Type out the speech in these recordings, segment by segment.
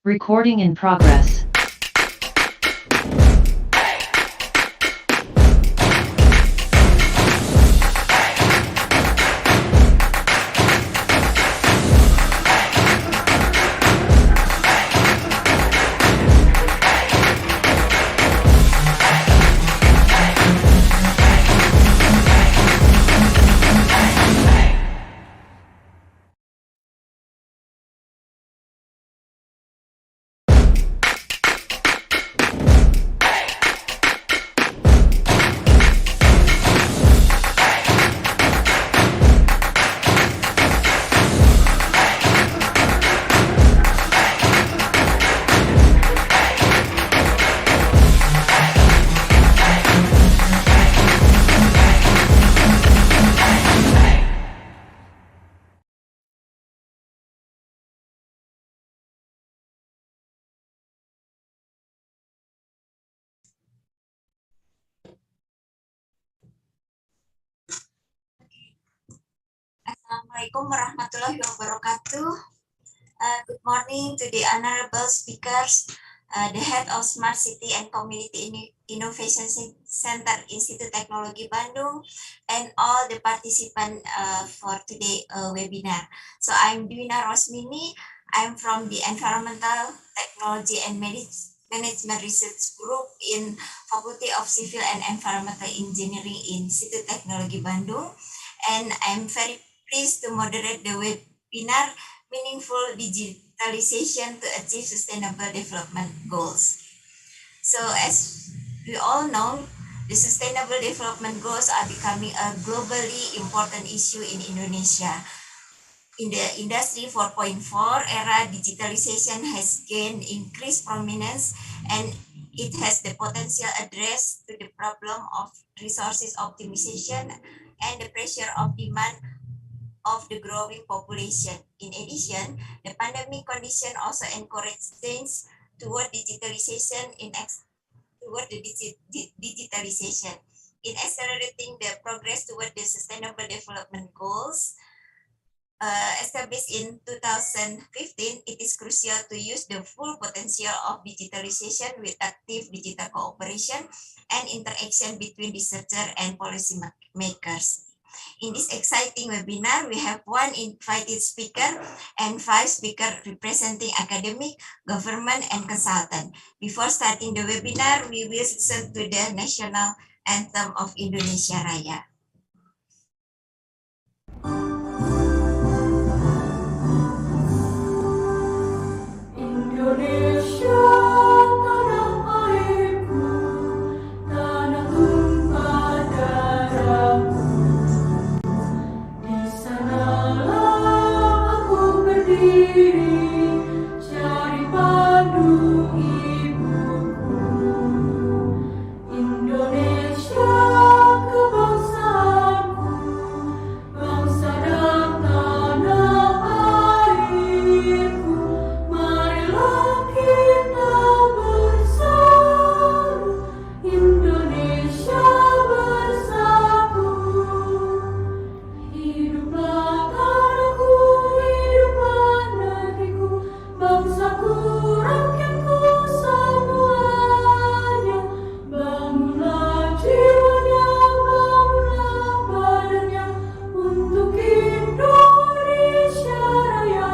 Recording in progress. Assalamualaikum warahmatullahi wabarakatuh. Good morning to the honorable speakers, the head of Smart City and Community Innovation Center Institute Teknologi Bandung, and all the participants for today webinar. So I'm Dwina Rosmini. I'm from the Environmental Technology and Management Research Group in Faculty of Civil and Environmental Engineering Institute Teknologi Bandung, and I'm very pleased to moderate the webinar Meaningful Digitalization to Achieve Sustainable Development Goals. So as we all know, the Sustainable Development Goals are becoming a globally important issue in Indonesia. In the Industry 4.4 era, digitalization has gained increased prominence, and it has the potential address to the problem of resources optimization and the pressure of demand of the growing population. In addition, the pandemic condition also encouraged change toward digitalization toward the digitalization. In accelerating the progress toward the Sustainable Development Goals established in 2015, it is crucial to use the full potential of digitalization with active digital cooperation and interaction between researchers and policy makers. In this exciting webinar, we have one invited speaker and 5 speakers representing academic, government, and consultant. Before starting the webinar, we will listen to the national anthem of Indonesia Raya. Indonesia, tanah airku, tanah tumpah darahku. Di sanalah aku berdiri, cari pandu ibuku. Indonesia, kebangsaanku, bangsa dan tanah airku. Marilah kita bersatu, Indonesia bersatu. Hiduplah tanahku, hiduplah negeriku, bangsaku, rakyatku semuanya. Bangunlah jiwanya, bangunlah badannya untuk Indonesia Raya.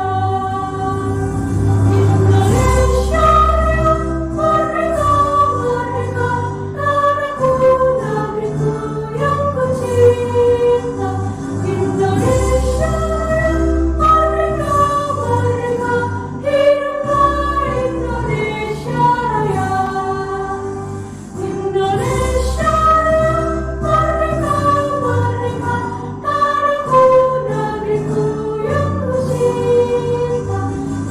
Indonesia Raya, merdeka, merdeka, tanahku, negeriku yang kucinta. Indonesia Raya, merdeka, merdeka, hiduplah Indonesia Raya. Indonesia Raya, merdeka, merdeka, tanahku, negeriku yang kucinta.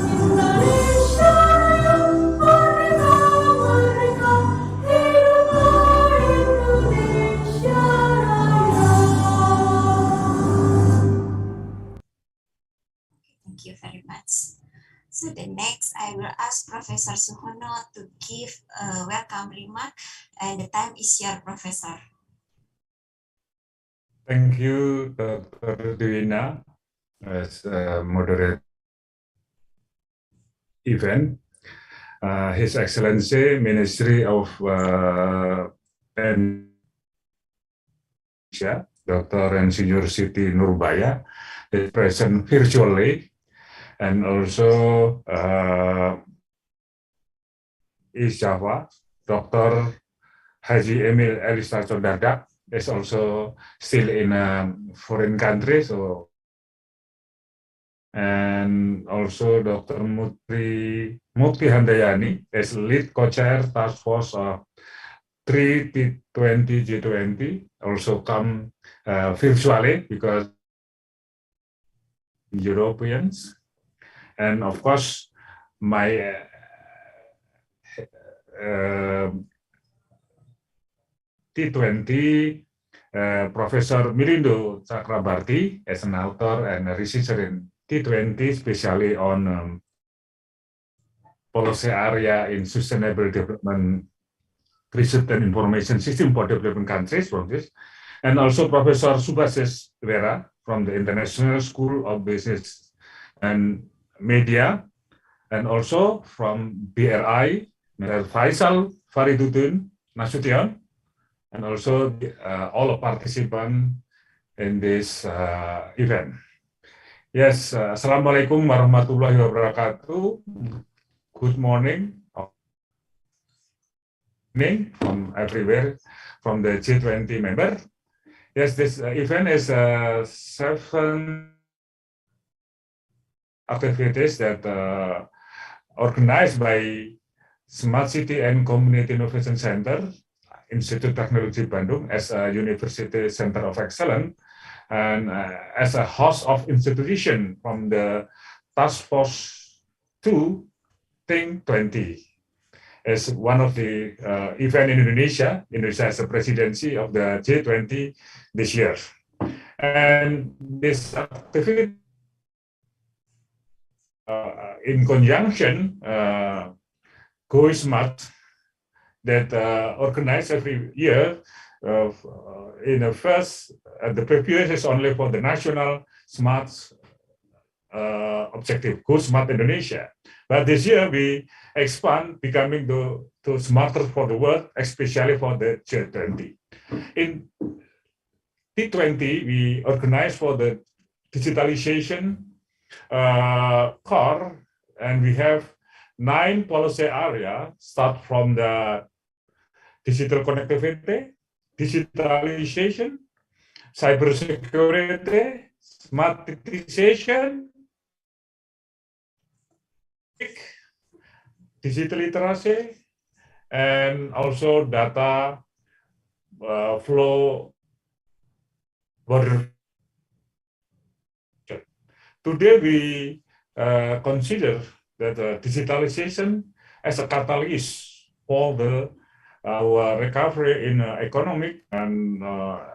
Indonesia Raya, merdeka, merdeka, hiduplah Indonesia Raya. Thank you very much. So the next, I will ask Professor Suhono to give a welcome remark, and the time is your Professor. Thank you, Dr. Dwina, as moderator event. His Excellency Ministry of Indonesia, Dr. Insinyur Siti Nurbaya, is present virtually, and also East Java, Dr. Haji Emil Elisa Condardak is also still in a foreign country, so and also Dr. Mukti Handayani is lead co-chair task force of 3T20 G20, also come virtually because Europeans, and of course my T20 Professor Milindo Chakrabarti as an author and a researcher in T20, especially on policy area in sustainable development research and information system for developing countries from this, and also Professor Subhasis Vera from the International School of Business and Media, and also from BRI, Mr. Faisal Fariduddin Nasution, and also all participants in this event. Yes, Assalamualaikum warahmatullahi wabarakatuh. Good morning from everywhere, from the G20 member. Yes, this event is 7 activities that organized by Smart City and Community Innovation Center, Institute Technology Bandung as a University Center of Excellence, and as a host of institution from the Task Force 2 Think 20. As one of the event in Indonesia. Indonesia has a presidency of the G20 this year. And this activity in conjunction Go Smart that organized every year in the first, the previous is only for the national smart objective, Go Smart Indonesia. But this year we expand, becoming the smarter for the world, especially for the G20. In T20, we organize for the digitalization core, and we have 9 policy areas, start from the digital connectivity, digitalization, cybersecurity, smartization, digital literacy, and also data flow border. Today we consider that digitalization as a catalyst for our recovery in economic and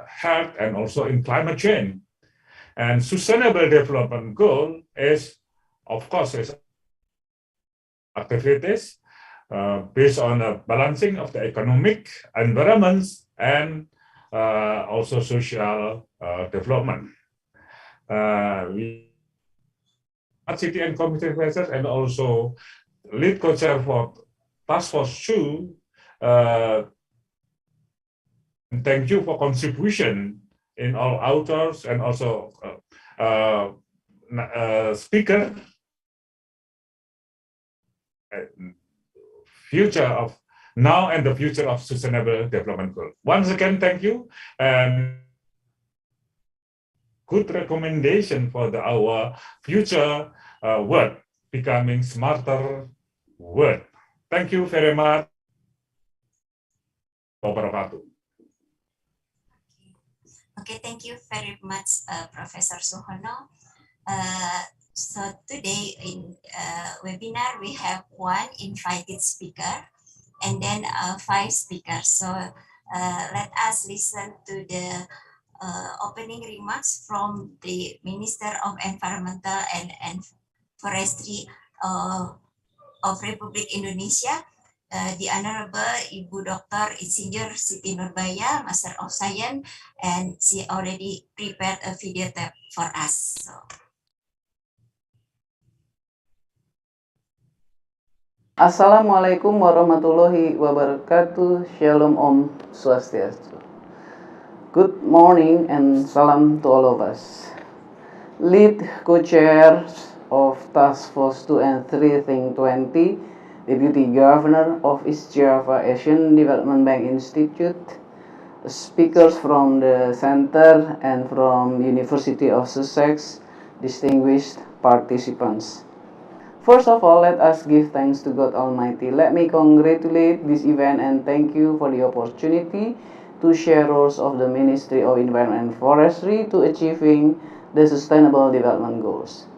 health, and also in climate change. And sustainable development goal is, of course, is activities based on a balancing of the economic, environments, and also social development. We city and community advisors, and also lead co-chair for Task Force 2. Thank you for contribution in all authors and also speaker. Future of now and the future of sustainable development goal. Once again, thank you, and good recommendation for our future world, becoming smarter world. Thank you very much. Okay, thank you very much, Professor Suhono. So today in webinar, we have 1 invited speaker and then 5 speakers. So let us listen to the opening remarks from the Minister of Environmental and Forestry of Republik Indonesia, the Honorable Ibu Dr. Insinyur Siti Nurbaya, Master of Science, and she already prepared a video tape for us. So. Assalamualaikum warahmatullahi wabarakatuh. Shalom Om Swastiastu. Good morning and salam to all of us. Lead co-chairs of Task Force 2 and 3 Think 20, Deputy Governor of East Java Asian Development Bank Institute, speakers from the center and from University of Sussex, distinguished participants. First of all, let us give thanks to God Almighty. Let me congratulate this event and thank you for the opportunity to share roles of the Ministry of Environment and Forestry to achieving the Sustainable Development Goals.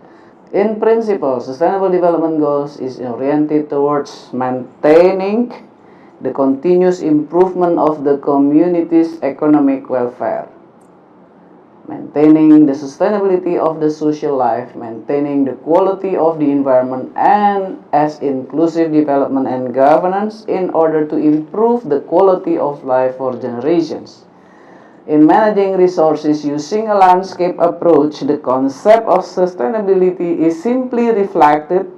In principle, Sustainable Development Goals is oriented towards maintaining the continuous improvement of the community's economic welfare, maintaining the sustainability of the social life, maintaining the quality of the environment, and as inclusive development and governance in order to improve the quality of life for generations. In managing resources using a landscape approach, the concept of sustainability is simply reflected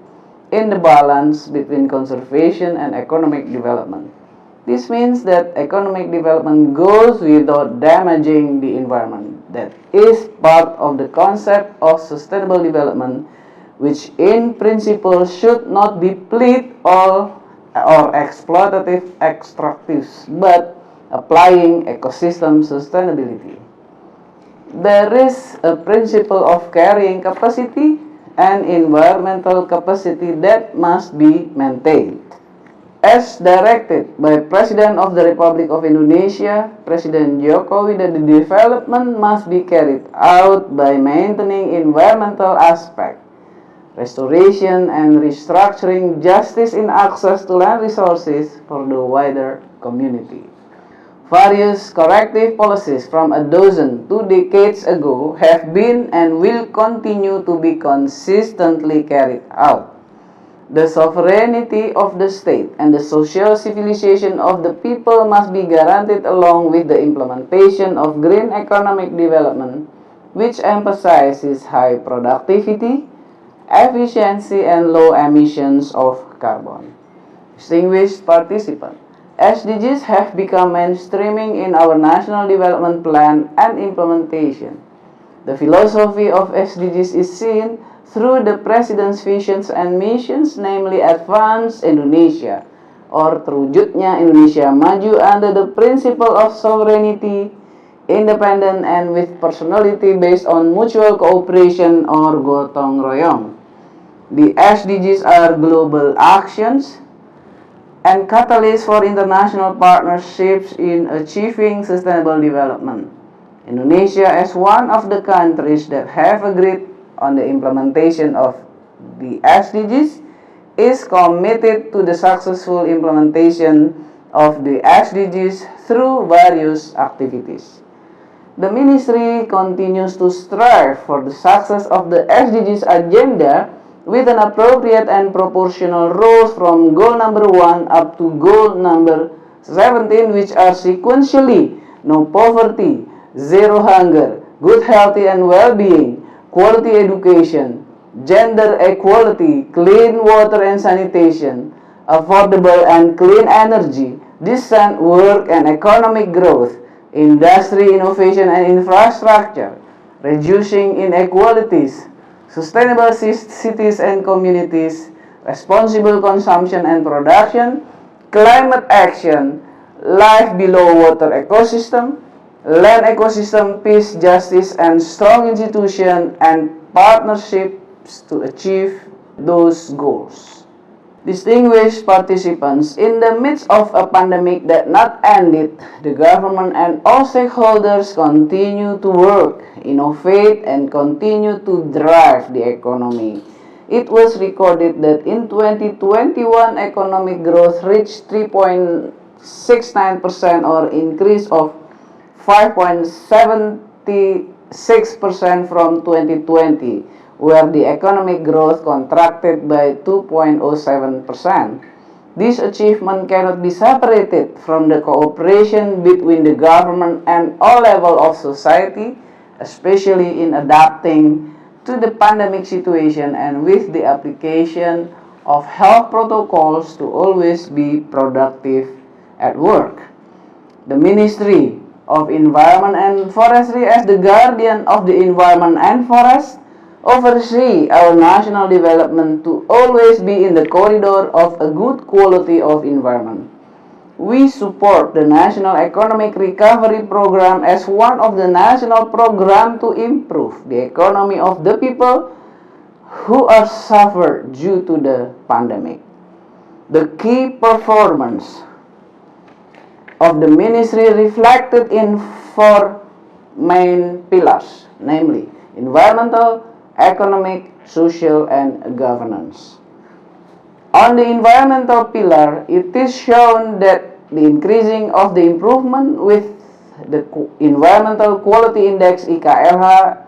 in the balance between conservation and economic development. This means that economic development goes without damaging the environment. That is part of the concept of sustainable development, which in principle should not deplete all or exploitative extractives, but applying ecosystem sustainability. There is a principle of carrying capacity and environmental capacity that must be maintained. As directed by President of the Republic of Indonesia, President Jokowi, that the development must be carried out by maintaining environmental aspect, restoration and restructuring, justice in access to land resources for the wider community. Various corrective policies from a dozen 2 decades ago have been and will continue to be consistently carried out. The sovereignty of the state and the social civilization of the people must be guaranteed along with the implementation of green economic development, which emphasizes high productivity, efficiency, and low emissions of carbon. Distinguished participants, SDGs have become mainstreaming in our National Development Plan and implementation. The philosophy of SDGs is seen through the President's visions and missions, namely Advance Indonesia, or terwujudnya Indonesia maju under the principle of sovereignty, independent and with personality based on mutual cooperation or gotong royong. The SDGs are global actions and catalysts for international partnerships in achieving sustainable development. Indonesia, as one of the countries that have agreed on the implementation of the SDGs, is committed to the successful implementation of the SDGs through various activities. The Ministry continues to strive for the success of the SDGs agenda with an appropriate and proportional role from goal number 1 up to goal number 17, which are sequentially no poverty, zero hunger, good healthy and well-being, quality education, gender equality, clean water and sanitation, affordable and clean energy, decent work and economic growth, industry, innovation and infrastructure, reducing inequalities, sustainable cities and communities, responsible consumption and production, climate action, life below water ecosystem, land ecosystem, peace, justice, and strong institution and partnerships to achieve those goals. Distinguished participants, in the midst of a pandemic that not ended, the government and all stakeholders continue to work, innovate, and continue to drive the economy. It was recorded that in 2021, economic growth reached 3.69% or increase of 5.76% from 2020, where the economic growth contracted by 2.07%. This achievement cannot be separated from the cooperation between the government and all levels of society, especially in adapting to the pandemic situation and with the application of health protocols to always be productive at work. The Ministry of Environment and Forestry, as the guardian of the environment and forest, oversee our national development to always be in the corridor of a good quality of environment. We support the National Economic Recovery Program as one of the national programs to improve the economy of the people who are suffered due to the pandemic. The key performance of the ministry reflected in four main pillars, namely environmental, economic, social, and governance. On the environmental pillar, it is shown that the increasing of the improvement with the environmental quality index (IKLH)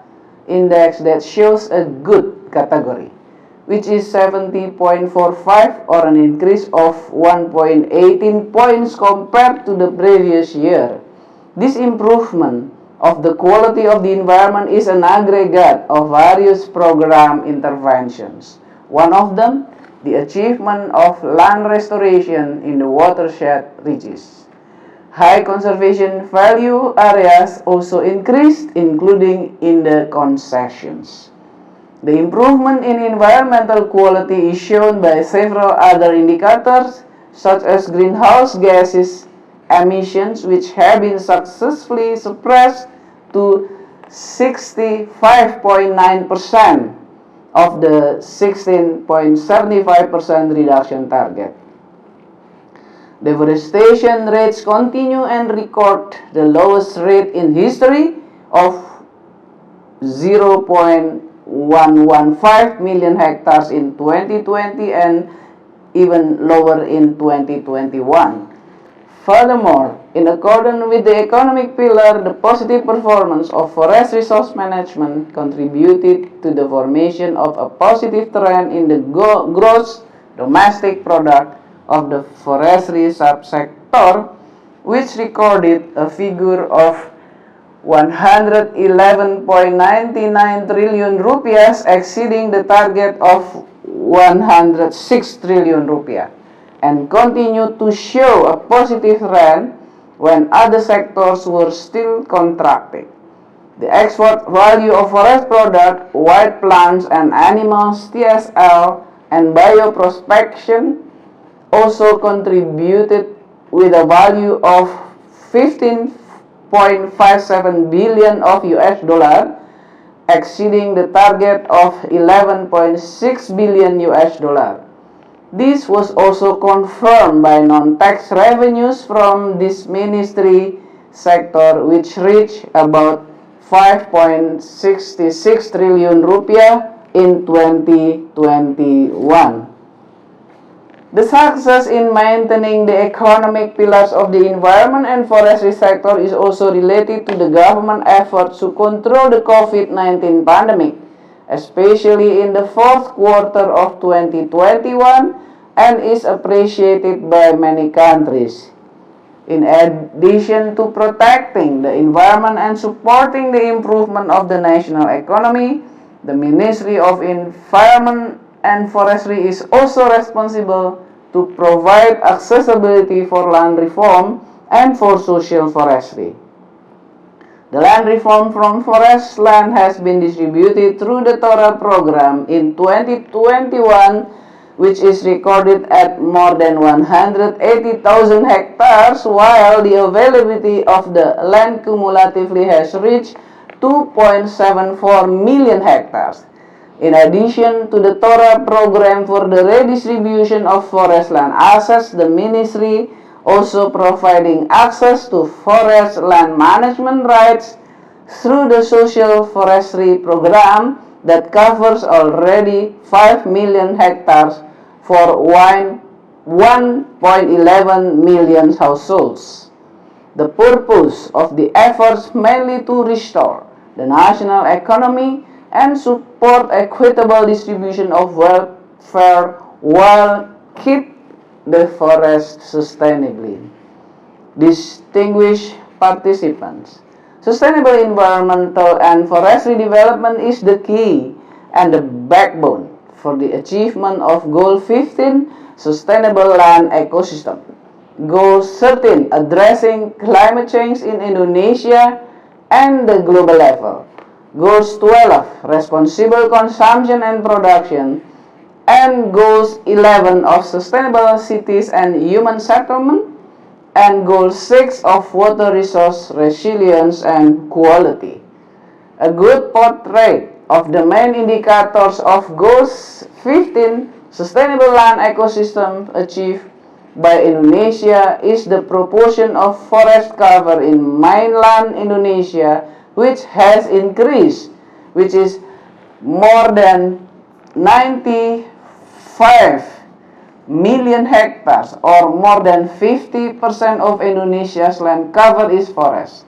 index that shows a good category, which is 70.45, or an increase of 1.18 points compared to the previous year. This improvement of the quality of the environment is an aggregate of various program interventions. One of them, the achievement of land restoration in the watershed reaches. High conservation value areas also increased, including in the concessions. The improvement in environmental quality is shown by several other indicators, such as greenhouse gases emissions, which have been successfully suppressed to 65.9% of the 16.75% reduction target. Deforestation rates continue and record the lowest rate in history of 0.115 million hectares in 2020 and even lower in 2021. Furthermore, in accordance with the economic pillar, the positive performance of forest resource management contributed to the formation of a positive trend in the gross domestic product of the forestry subsector, which recorded a figure of 111.99 trillion rupiah, exceeding the target of 106 trillion rupiah, and continued to show a positive trend when other sectors were still contracting. The export value of forest products, wild plants and animals, TSL, and bioprospection also contributed with a value of 15.57 billion of US dollar, exceeding the target of 11.6 billion US dollar. This was also confirmed by non-tax revenues from this ministry sector, which reached about 5.66 trillion rupiah in 2021. The success in maintaining the economic pillars of the environment and forestry sector is also related to the government efforts to control the COVID-19 pandemic, especially in the fourth quarter of 2021, and is appreciated by many countries. In addition to protecting the environment and supporting the improvement of the national economy, the Ministry of Environment and Forestry is also responsible to provide accessibility for land reform and for social forestry. The land reform from forest land has been distributed through the TORA program in 2021, which is recorded at more than 180,000 hectares, while the availability of the land cumulatively has reached 2.74 million hectares. In addition to the TORA program for the redistribution of forest land assets, the ministry also providing access to forest land management rights through the social forestry program that covers already 5 million hectares for 1.11 million households. The purpose of the efforts mainly to restore the national economy and support equitable distribution of welfare while keep the forest sustainably. Distinguished participants, sustainable environmental and forestry development is the key and the backbone for the achievement of Goal 15, Sustainable Land Ecosystem. Goal 13, addressing climate change in Indonesia and the global level. Goals 12, responsible consumption and production. And Goals 11 of sustainable cities and human settlement. And Goal 6 of water resource resilience and quality. A good portrait of the main indicators of Goals 15, Sustainable Land Ecosystem achieved by Indonesia is the proportion of forest cover in mainland Indonesia, which has increased, which is more than 95 million hectares, or more than 50% of Indonesia's land cover is forest.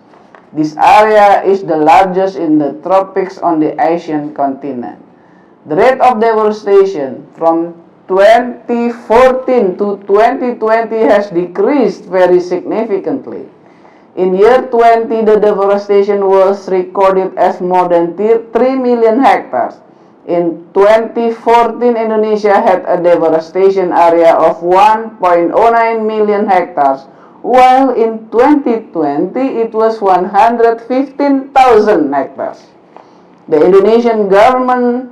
This area is the largest in the tropics on the Asian continent. The rate of deforestation from 2014 to 2020 has decreased very significantly. In year 20, the deforestation was recorded as more than 3 million hectares. In 2014, Indonesia had a deforestation area of 1.09 million hectares, while in 2020 it was 115,000 hectares. The Indonesian government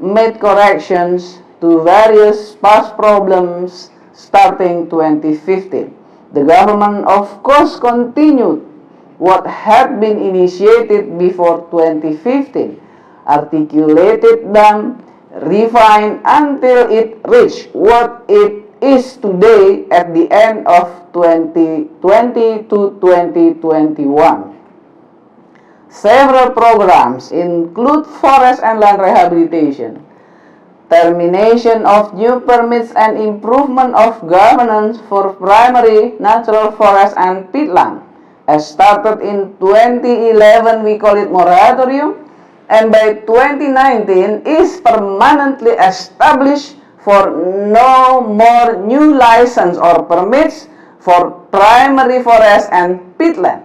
made corrections to various past problems starting 2015. The government, of course, continued what had been initiated before 2015, articulated them, refined until it reached what it is today at the end of 2020 to 2021. Several programs include forest and land rehabilitation, termination of new permits and improvement of governance for primary natural forest and peatland. As started in 2011, we call it moratorium, and by 2019 is permanently established for no more new license or permits for primary forest and peatland,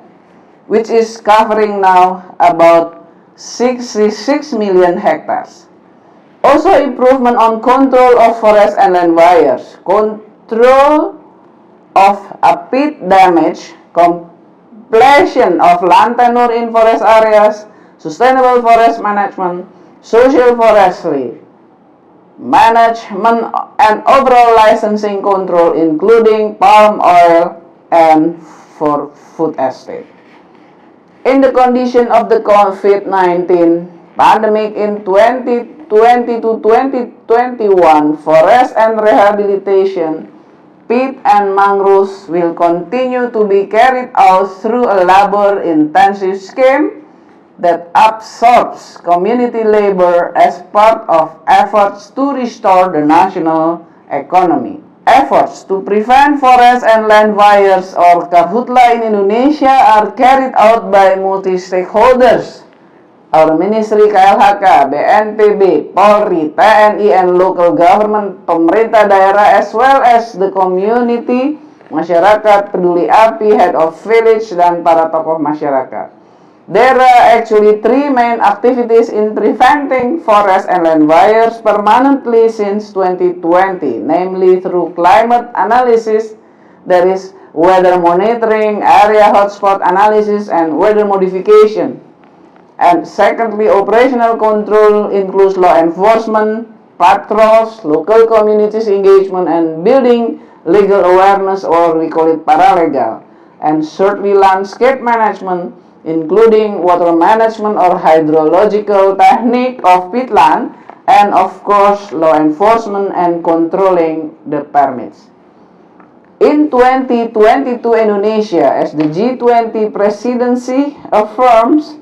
which is covering now about 66 million hectares. Also, improvement on control of forest and land fires, control of peat damage, completion of land tenure in forest areas, sustainable forest management, social forestry, management and overall licensing control, including palm oil and for food estate. In the condition of the COVID-19 pandemic in 2020 to 2021, forest and rehabilitation, peat and mangroves will continue to be carried out through a labor-intensive scheme that absorbs community labor as part of efforts to restore the national economy. Efforts to prevent forest and land fires or karhutla in Indonesia are carried out by multi-stakeholders. Our Ministry KLHK, BNPB, Polri, TNI, and local government, pemerintah daerah, as well as the community, masyarakat, peduli api, head of village, dan para tokoh masyarakat. There are actually 3 main activities in preventing forest and land fires permanently since 2020, namely through climate analysis, that is weather monitoring, area hotspot analysis, and weather modification. And secondly, operational control includes law enforcement, patrols, local communities engagement, and building legal awareness, or we call it paralegal. And thirdly, landscape management, including water management or hydrological technique of peatland, and of course law enforcement and controlling the permits. In 2022, Indonesia, as the G20 presidency, affirms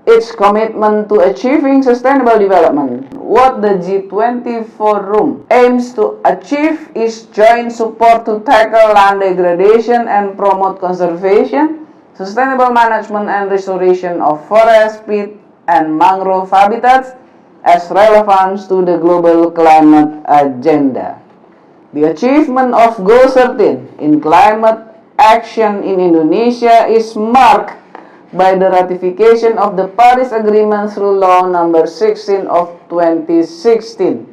its commitment to achieving sustainable development. What the G20 Forum aims to achieve is joint support to tackle land degradation and promote conservation, sustainable management and restoration of forest, peat, and mangrove habitats as relevant to the global climate agenda. The achievement of Goal 13 in climate action in Indonesia is marked by the ratification of the Paris Agreement through Law Number 16 of 2016.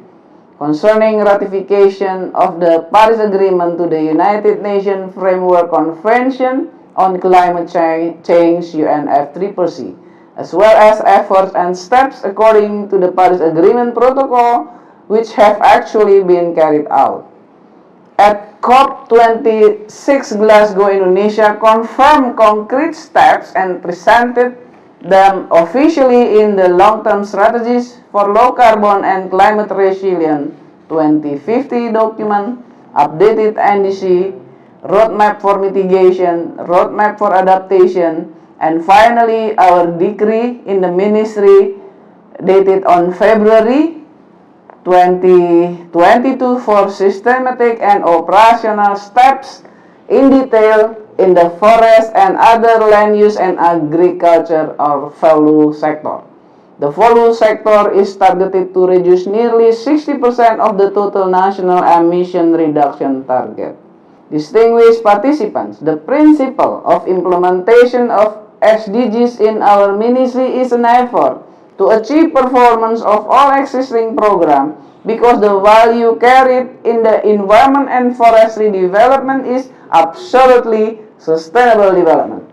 concerning ratification of the Paris Agreement to the United Nations Framework Convention on Climate Change UNFCCC, as well as efforts and steps according to the Paris Agreement Protocol which have actually been carried out. At COP26 Glasgow, Indonesia confirmed concrete steps and presented them officially in the long-term strategies for low carbon and climate resilient 2050 document, updated NDC, roadmap for mitigation, roadmap for adaptation, and finally our decree in the ministry dated on February 2022 for systematic and operational steps in detail in the forest and other land use and agriculture or value sector. The value sector is targeted to reduce nearly 60% of the total national emission reduction target. Distinguished participants, the principle of implementation of SDGs in our ministry is an effort to achieve performance of all existing programs because the value carried in the environment and forestry development is absolutely sustainable development.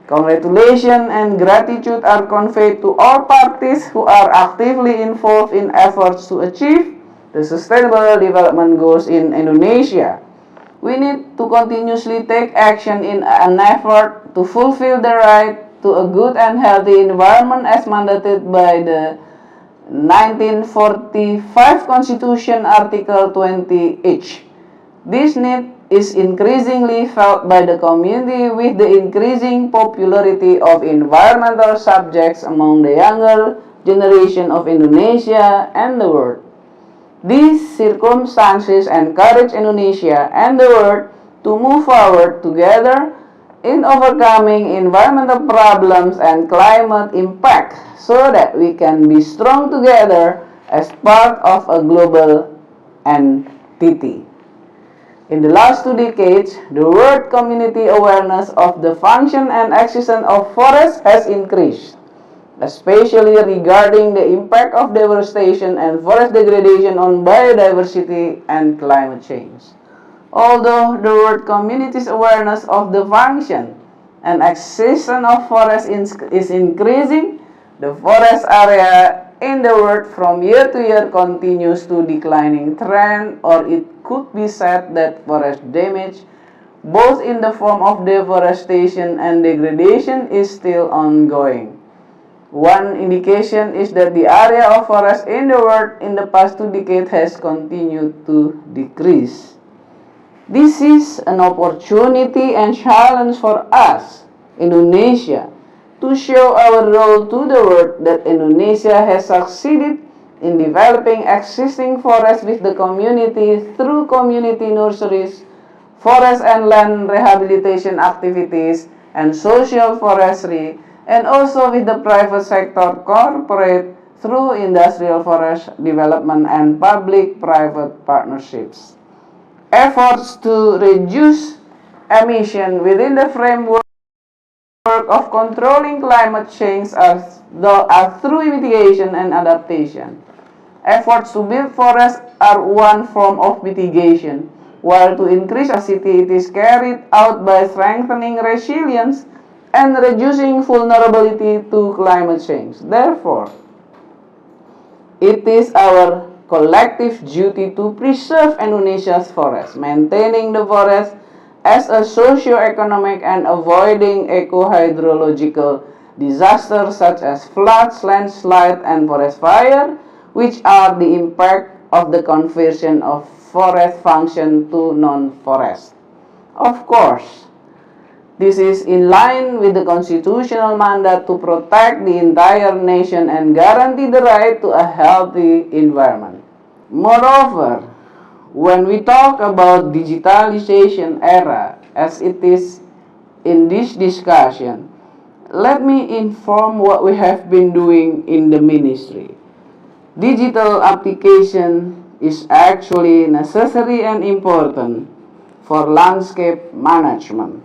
Congratulations and gratitude are conveyed to all parties who are actively involved in efforts to achieve the sustainable development goals in Indonesia. We need to continuously take action in an effort to fulfill the right to a good and healthy environment as mandated by the 1945 Constitution Article 20H. This need is increasingly felt by the community with the increasing popularity of environmental subjects among the younger generation of Indonesia and the world. These circumstances encourage Indonesia and the world to move forward together in overcoming environmental problems and climate impact so that we can be strong together as part of a global entity. In the last 2 decades, the world community awareness of the function and existence of forests has increased, especially regarding the impact of deforestation and forest degradation on biodiversity and climate change. Although the world community's awareness of the function and existence of forests is increasing, the forest area in the world from year to year continues to declining trend, or it could be said that forest damage, both in the form of deforestation and degradation, is still ongoing. One indication is that the area of forest in the world in the past 2 decades has continued to decrease. This is an opportunity and challenge for us, Indonesia, to show our role to the world that Indonesia has succeeded in developing existing forests with the community through community nurseries, forest and land rehabilitation activities, and social forestry, and also with the private sector corporate through industrial forest development and public-private partnerships. Efforts to reduce emission within the framework of controlling climate change are through mitigation and adaptation. Efforts to build forests are one form of mitigation, while to increase capacity it is carried out by strengthening resilience and reducing vulnerability to climate change. Therefore, it is our collective duty to preserve Indonesia's forests, maintaining the forest as a socio-economic and avoiding eco-hydrological disasters such as floods, landslide, and forest fire, which are the impact of the conversion of forest function to non-forest. Of course, this is in line with the constitutional mandate to protect the entire nation and guarantee the right to a healthy environment. Moreover, when we talk about digitalization era as it is in this discussion, let me inform what we have been doing in the ministry. Digital application is actually necessary and important for landscape management.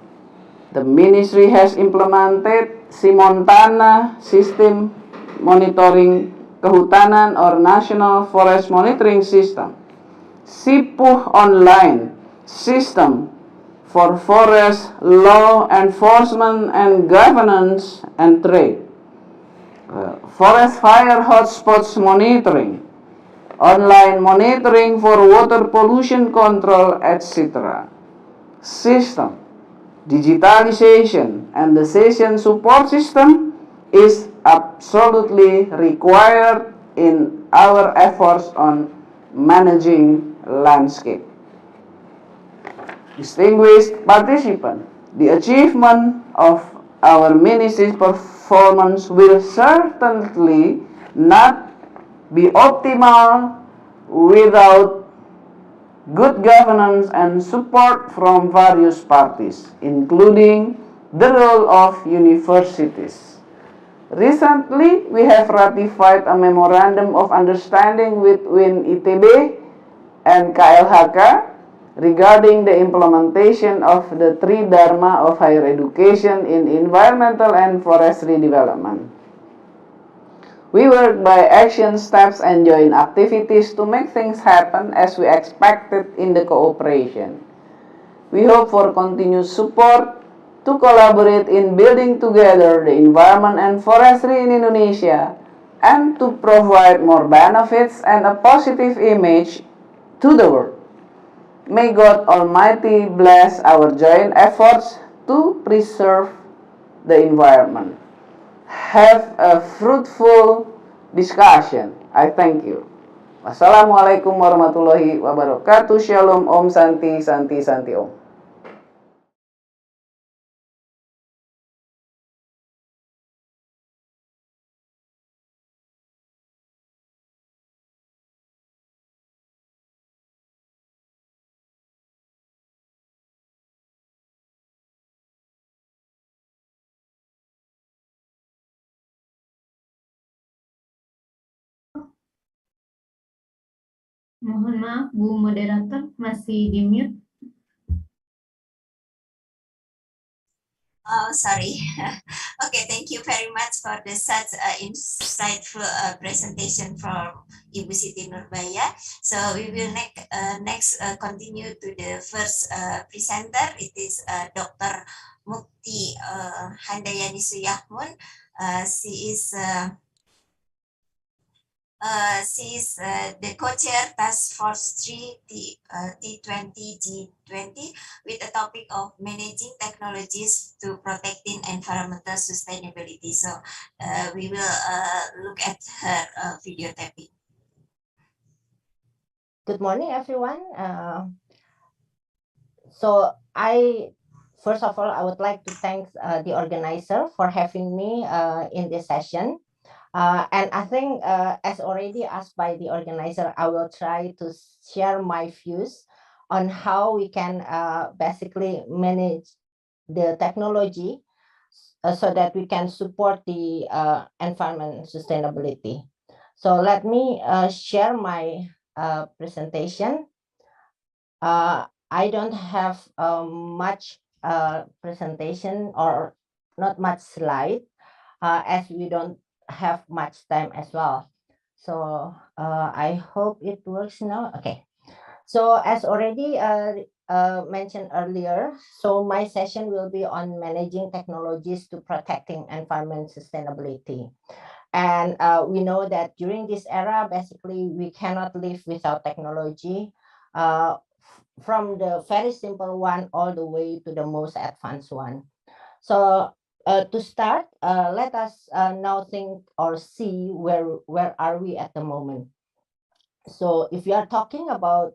The ministry has implemented Simontana System Monitoring Kehutanan or National Forest Monitoring System Sipuh online system for forest law enforcement and governance and trade. Forest fire hotspots monitoring, online monitoring for water pollution control, etc. System, digitalization, and the session support system is absolutely required in our efforts on managing landscape. Distinguished participant, the achievement of our ministry's performance will certainly not be optimal without good governance and support from various parties, including the role of universities. Recently, we have ratified a memorandum of understanding between ITB and KLHK regarding the implementation of the three dharma of higher education in environmental and forestry development. We work by action steps and joint activities to make things happen as we expected in the cooperation. We hope for continued support to collaborate in building together the environment and forestry in Indonesia and to provide more benefits and a positive image to the world. May God Almighty bless our joint efforts to preserve the environment. Have a fruitful discussion. I thank you. Wassalamualaikum warahmatullahi wabarakatuh. Shalom, Om Santi, Santi, Santi Om. Mohon maaf, Bu Moderator, masih di mute. Oh, sorry. Okay, thank you very much for the such insightful presentation from Ibu Siti Nurbaya. So we will next continue to the first presenter. It is Dr. Mukti Handayani Suyahmun. She is the co-chair Task Force 3 T20 G20 with the topic of managing technologies to protecting environmental sustainability. So we will look at her video tapping. Good morning, everyone. First of all, I would like to thank the organizer for having me in this session. And I think, as already asked by the organizer, I will try to share my views on how we can basically manage the technology so that we can support the environment sustainability. So let me share my presentation. I don't have much presentation or not much slide as we don't have much time as well. So I hope it works now. Okay. So as already mentioned earlier, so my session will be on managing technologies to protecting environment sustainability. And we know that during this era, basically, we cannot live without technology, from the very simple one all the way to the most advanced one. So to start, let us now think or see where are we at the moment. So if you are talking about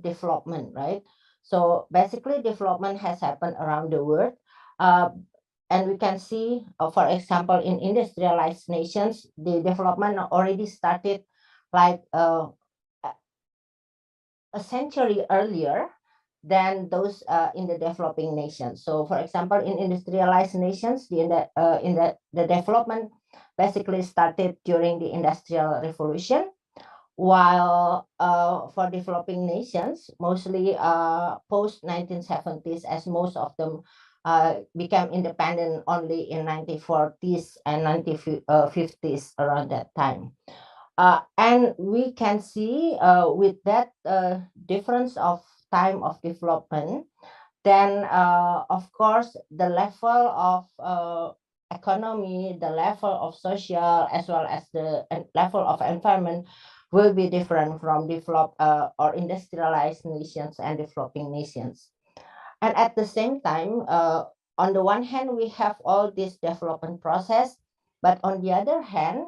development, right? So basically development has happened around the world. And we can see, for example, in industrialized nations, the development already started like a century earlier than those in the developing nations. So, for example, in industrialized nations, the development basically started during the Industrial Revolution, while for developing nations, mostly post 1970s, as most of them became independent only in 1940s and 1950s around that time. And we can see with that difference of time of development, then of course the level of economy, the level of social, as well as the level of environment will be different from developed or industrialized nations and developing nations. And at the same time, on the one hand, we have all this development process, but on the other hand,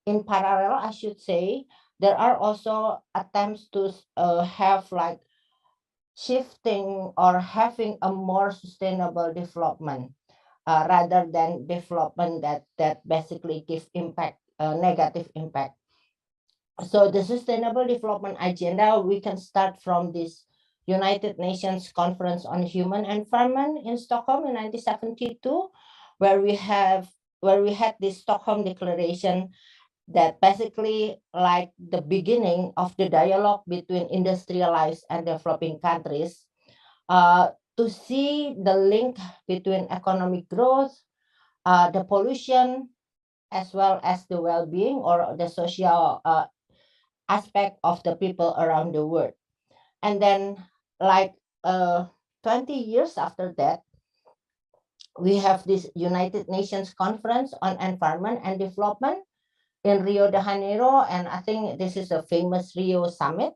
in parallel, I should say, there are also attempts to have like shifting or having a more sustainable development rather than development that basically give impact, negative impact. So the Sustainable Development Agenda, we can start from this United Nations Conference on Human Environment in Stockholm in 1972, where we had this Stockholm Declaration that basically like the beginning of the dialogue between industrialized and developing countries to see the link between economic growth, the pollution, as well as the well-being or the social aspect of the people around the world. And then like 20 years after that, we have this United Nations Conference on Environment and Development in Rio de Janeiro, and I think this is a famous Rio Summit.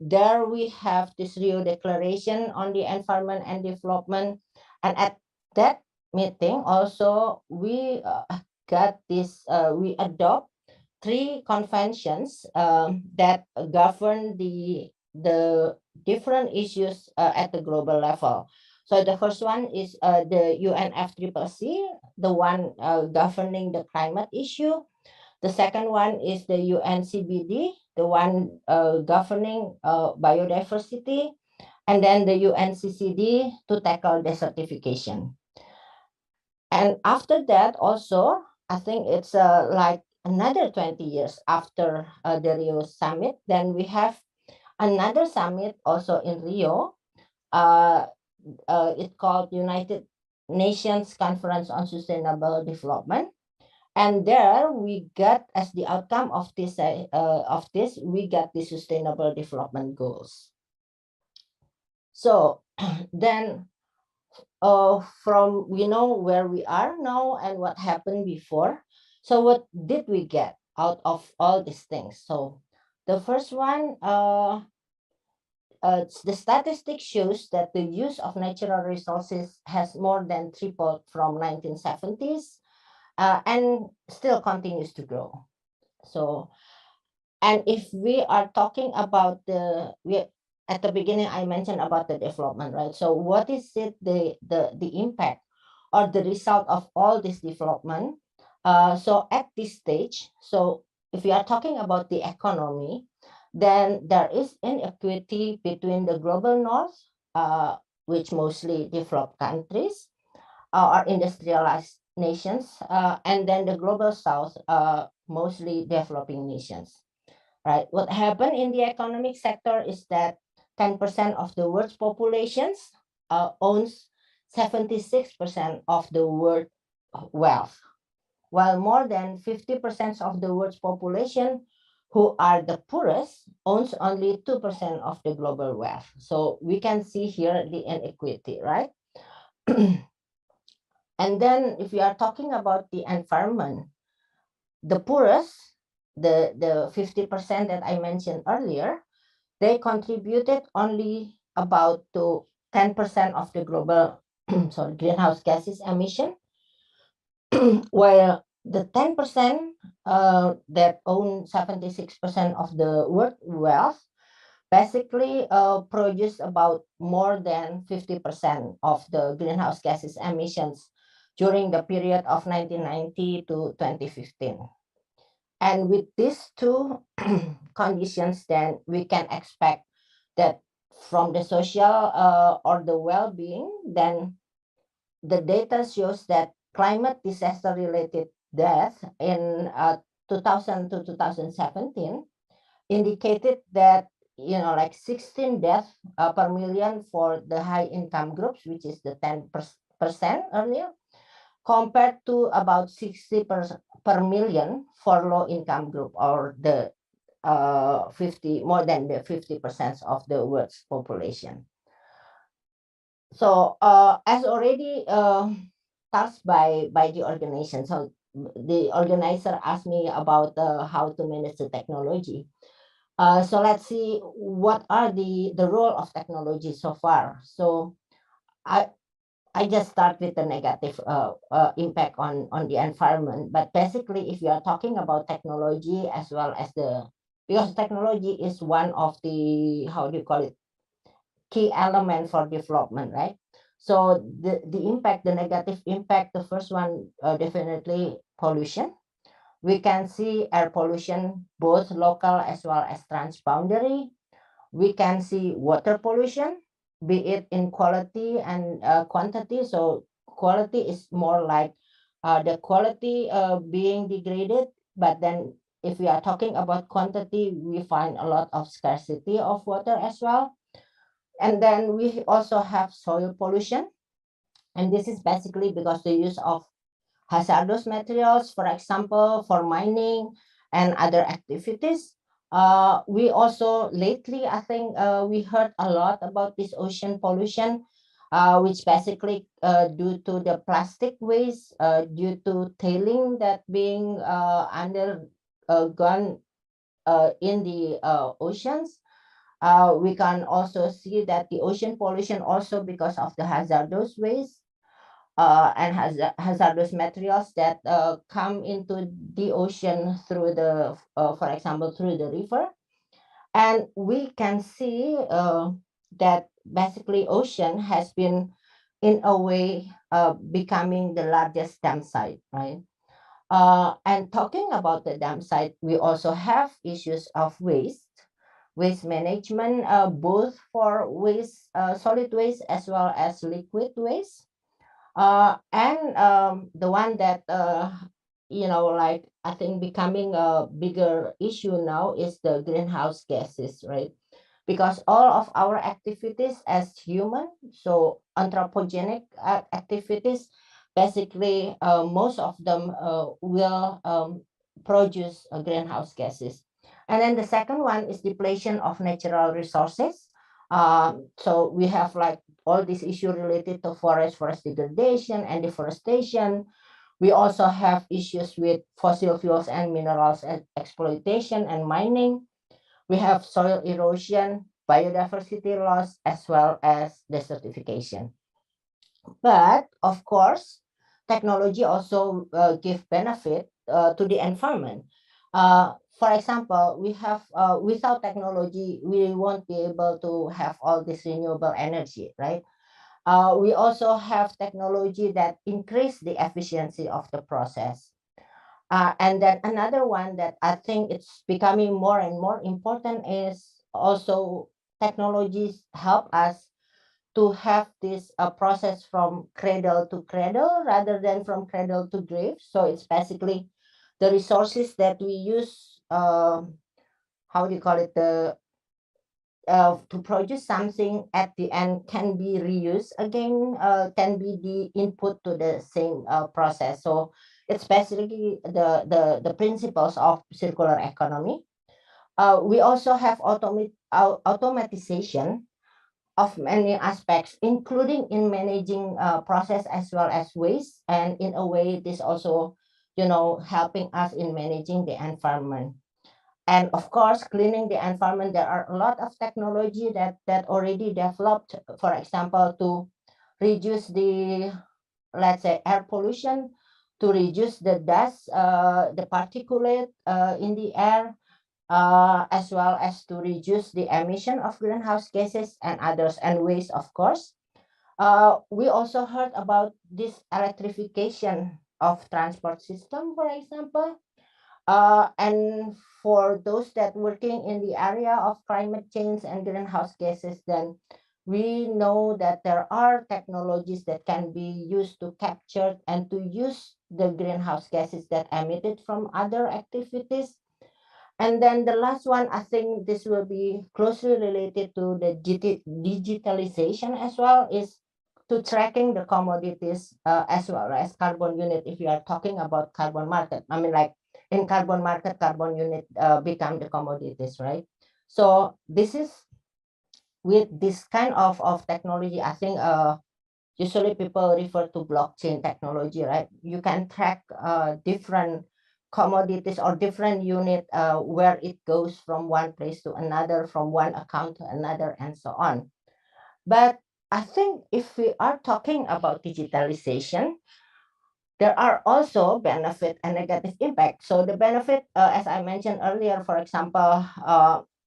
There we have this Rio Declaration on the Environment and Development, and at that meeting also we got this, we adopt 3 conventions that govern the different issues at the global level. So the first one is the UNFCCC, the one governing the climate issue. The second one is the UNCBD, the one governing biodiversity, and then the UNCCD to tackle desertification. And after that also, I think it's like another 20 years after the Rio summit, then we have another summit also in Rio. It's called United Nations Conference on Sustainable Development. And there we got, as the outcome of this, we got the Sustainable Development Goals. So then from we know where we are now and what happened before. So what did we get out of all these things? So the first one, the statistic shows that the use of natural resources has more than tripled from 1970s and still continues to grow. So, and if we are talking about at the beginning, I mentioned about the development, right? So what is it, the impact or the result of all this development? So at this stage, so if we are talking about the economy, then there is inequity between the global north, which mostly developed countries or industrialized nations, and then the global south, mostly developing nations. Right? What happened in the economic sector is that 10% of the world's populations owns 76% of the world wealth, while more than 50% of the world's population, who are the poorest, owns only 2% of the global wealth. So we can see here the inequity, right? And then if we are talking about the environment, the poorest, the 50% that I mentioned earlier, they contributed only about to 10% of the global greenhouse gases emission, while the 10% that own 76% of the world wealth basically produce about more than 50% of the greenhouse gases emissions during the period of 1990 to 2015. And with these two conditions, then we can expect that from the social or the well-being, then the data shows that climate disaster related death in 2000 to 2017 indicated that, you know, like 16 deaths per million for the high income groups, which is the 10% earlier, compared to about 60 per million for low income group, or the 50, more than the 50% of the world's population. So as already tasked by the organization, so the organizer asked me about how to manage the technology. So let's see what are the role of technology so far. So I just start with the negative impact on the environment. But basically, if you are talking about technology as well as because technology is one of the, how do you call it, key element for development, right? So the impact, the negative impact, the first one, definitely pollution. We can see air pollution, both local as well as transboundary. We can see water pollution, be it in quality and quantity. So quality is more like the quality being degraded, but then if we are talking about quantity, we find a lot of scarcity of water as well. And then we also have soil pollution, and this is basically because the use of hazardous materials, for example, for mining and other activities. We also lately, I think, we heard a lot about this ocean pollution, which basically due to the plastic waste, due to tailing that being undergone in the oceans. We can also see that the ocean pollution also because of the hazardous waste and hazardous materials that come into the ocean through the, for example, through the river. And we can see that basically ocean has been, in a way, becoming the largest dam site, right? And talking about the dam site, we also have issues of waste management, both for waste, solid waste as well as liquid waste. And the one that like I think becoming a bigger issue now is the greenhouse gases, right? Because all of our activities as human, so anthropogenic activities, basically most of them will produce greenhouse gases. And then the second one is depletion of natural resources. So we have like all these issues related to forest degradation and deforestation. We also have issues with fossil fuels and minerals exploitation and mining. We have soil erosion, biodiversity loss, as well as desertification. But of course, technology also give benefit to the environment. For example, we have without technology, we won't be able to have all this renewable energy, right? We also have technology that increase the efficiency of the process. And then another one that I think it's becoming more and more important is also technologies help us to have this process from cradle to cradle rather than from cradle to grave. So it's basically the resources that we use, how do you call it, to produce something at the end can be reused again, can be the input to the same process. So it's basically the principles of circular economy. We also have automatization of many aspects, including in managing process as well as waste. And in a way, this also, helping us in managing the environment. And of course, cleaning the environment, there are a lot of technology that already developed, for example, to reduce the, let's say, air pollution, to reduce the dust, the particulate in the air, as well as to reduce the emission of greenhouse gases and others, and waste, of course. We also heard about this electrification of transport system, for example. And for those that working in the area of climate change and greenhouse gases, then we know that there are technologies that can be used to capture and to use the greenhouse gases that emitted from other activities. And then the last one, I think this will be closely related to the digitalization as well, is to tracking the commodities as well as carbon unit. If you are talking about carbon market, I mean, like in carbon market, carbon unit become the commodities, right? So this is with this kind of technology, I think usually people refer to blockchain technology, right? You can track different commodities or different unit where it goes from one place to another, from one account to another, and so on. But I think if we are talking about digitalization, there are also benefit and negative impact. So the benefit, as I mentioned earlier, for example,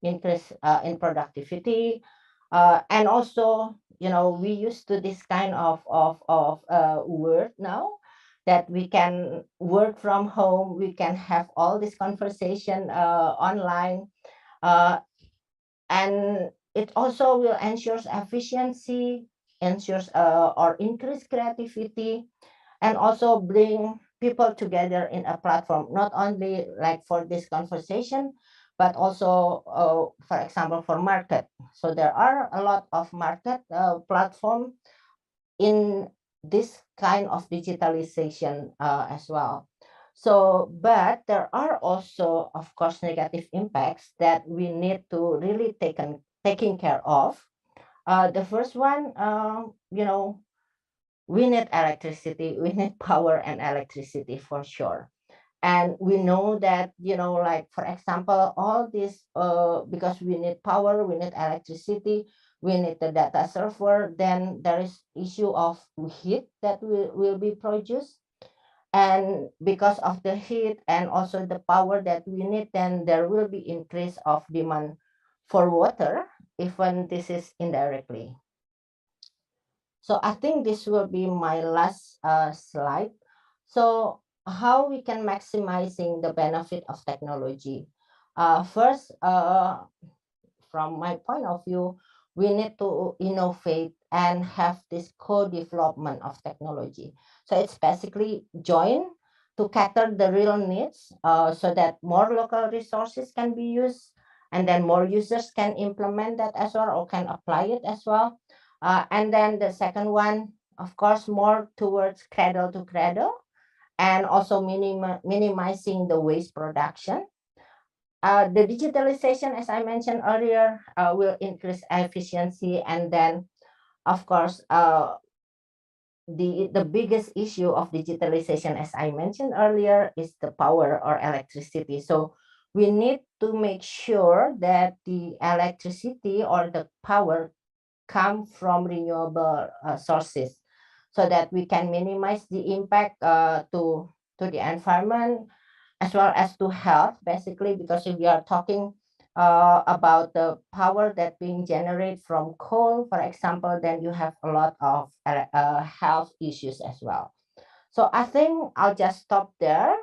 increase in productivity, and also, we used to this kind of work now that we can work from home, we can have all this conversation online, uh, and it also will ensures efficiency, ensures or increase creativity, and also bring people together in a platform, not only like for this conversation, but also, for example, for market. So there are a lot of market platform in this kind of digitalization as well. So, but there are also, of course, negative impacts that we need to really taking care of. The first one, we need electricity, we need power and electricity for sure. And we know that, like for example, all this, because we need power, we need electricity, we need the data server, then there is issue of heat that will be produced. And because of the heat and also the power that we need, then there will be increase of demand for water, even this is indirectly. So I think this will be my last slide. So how we can maximizing the benefit of technology? First, from my point of view, we need to innovate and have this co-development of technology. So it's basically join to cater the real needs, so that more local resources can be used, and then more users can implement that as well or can apply it as well. And then the second one, of course, more towards cradle to cradle, and also minimizing the waste production. The digitalization, as I mentioned earlier, will increase efficiency, and then, of course, the biggest issue of digitalization, as I mentioned earlier, is the power or electricity. So we need to make sure that the electricity or the power come from renewable sources, so that we can minimize the impact to the environment as well as to health, basically, because if we are talking about the power that being generated from coal, for example, then you have a lot of health issues as well. So I think I'll just stop there,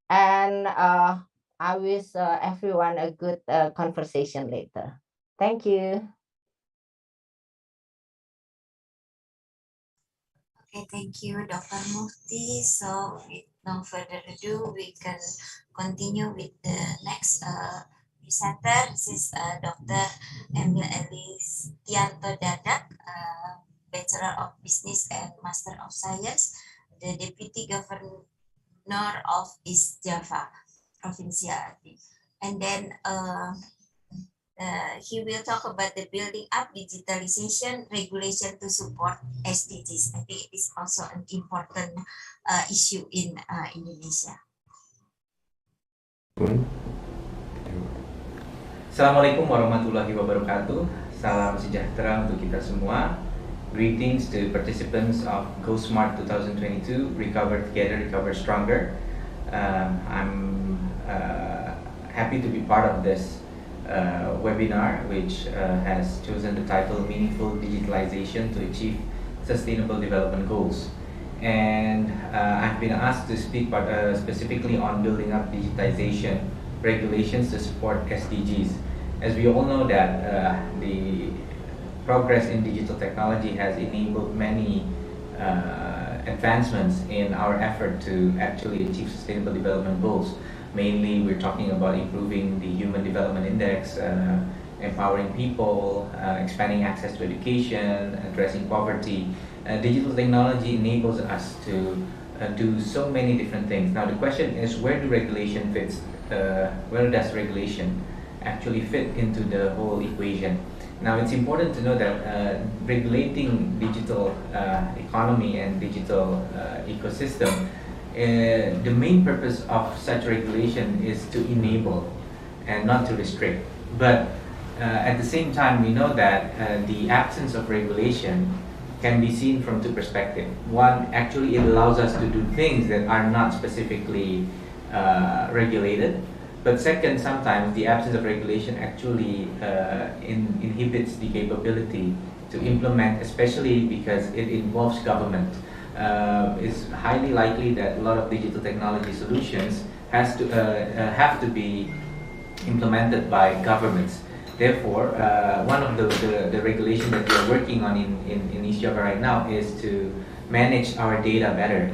and I wish everyone a good conversation later. Thank you. Okay, thank you, Dr. Mufti. So with no further ado, we can continue with the next presenter. This is Dr. Emil Elistianto Dadak, Bachelor of Business and Master of Science, the Deputy Governor of East Java Provincia. And then he will talk about the building up digitalization regulation to support SDGs. I think it is also an important issue in Indonesia. Assalamualaikum warahmatullahi wabarakatuh. Salam sejahtera untuk kita semua. Greetings to participants of GoSmart 2022, Recover Together, Recover Stronger. I'm happy to be part of this webinar, which has chosen the title Meaningful Digitalization to Achieve Sustainable Development Goals. And I've been asked to speak specifically on building up digitization regulations to support SDGs. As we all know that the progress in digital technology has enabled many advancements in our effort to actually achieve sustainable development goals. Mainly, we're talking about improving the Human Development Index, empowering people, expanding access to education, addressing poverty. Digital technology enables us to do so many different things. Now the question is, where do regulation fits? Where does regulation actually fit into the whole equation? Now it's important to know that regulating digital economy and digital ecosystem, the main purpose of such regulation is to enable and not to restrict. But at the same time, we know that the absence of regulation can be seen from two perspectives. One, actually it allows us to do things that are not specifically regulated. But second, sometimes the absence of regulation actually inhibits the capability to implement, especially because it involves government. It's highly likely that a lot of digital technology solutions have to be implemented by governments. Therefore, one of the regulations that we are working on in East Java right now is to manage our data better.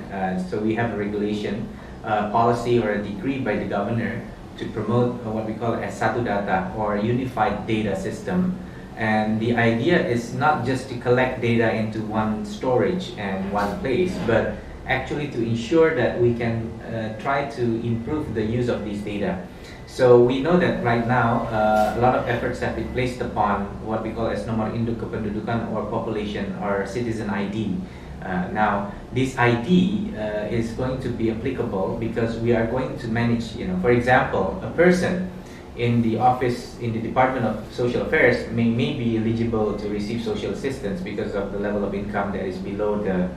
So we have a regulation, policy or a decree by the governor to promote what we call as Satu Data, or unified data system. And the idea is not just to collect data into one storage and one place, but actually to ensure that we can try to improve the use of these data. So we know that right now a lot of efforts have been placed upon what we call as nomor induk kependudukan, or population or citizen ID. Now this ID is going to be applicable because we are going to manage, for example, a person in the office, in the Department of Social Affairs may be eligible to receive social assistance because of the level of income that is below the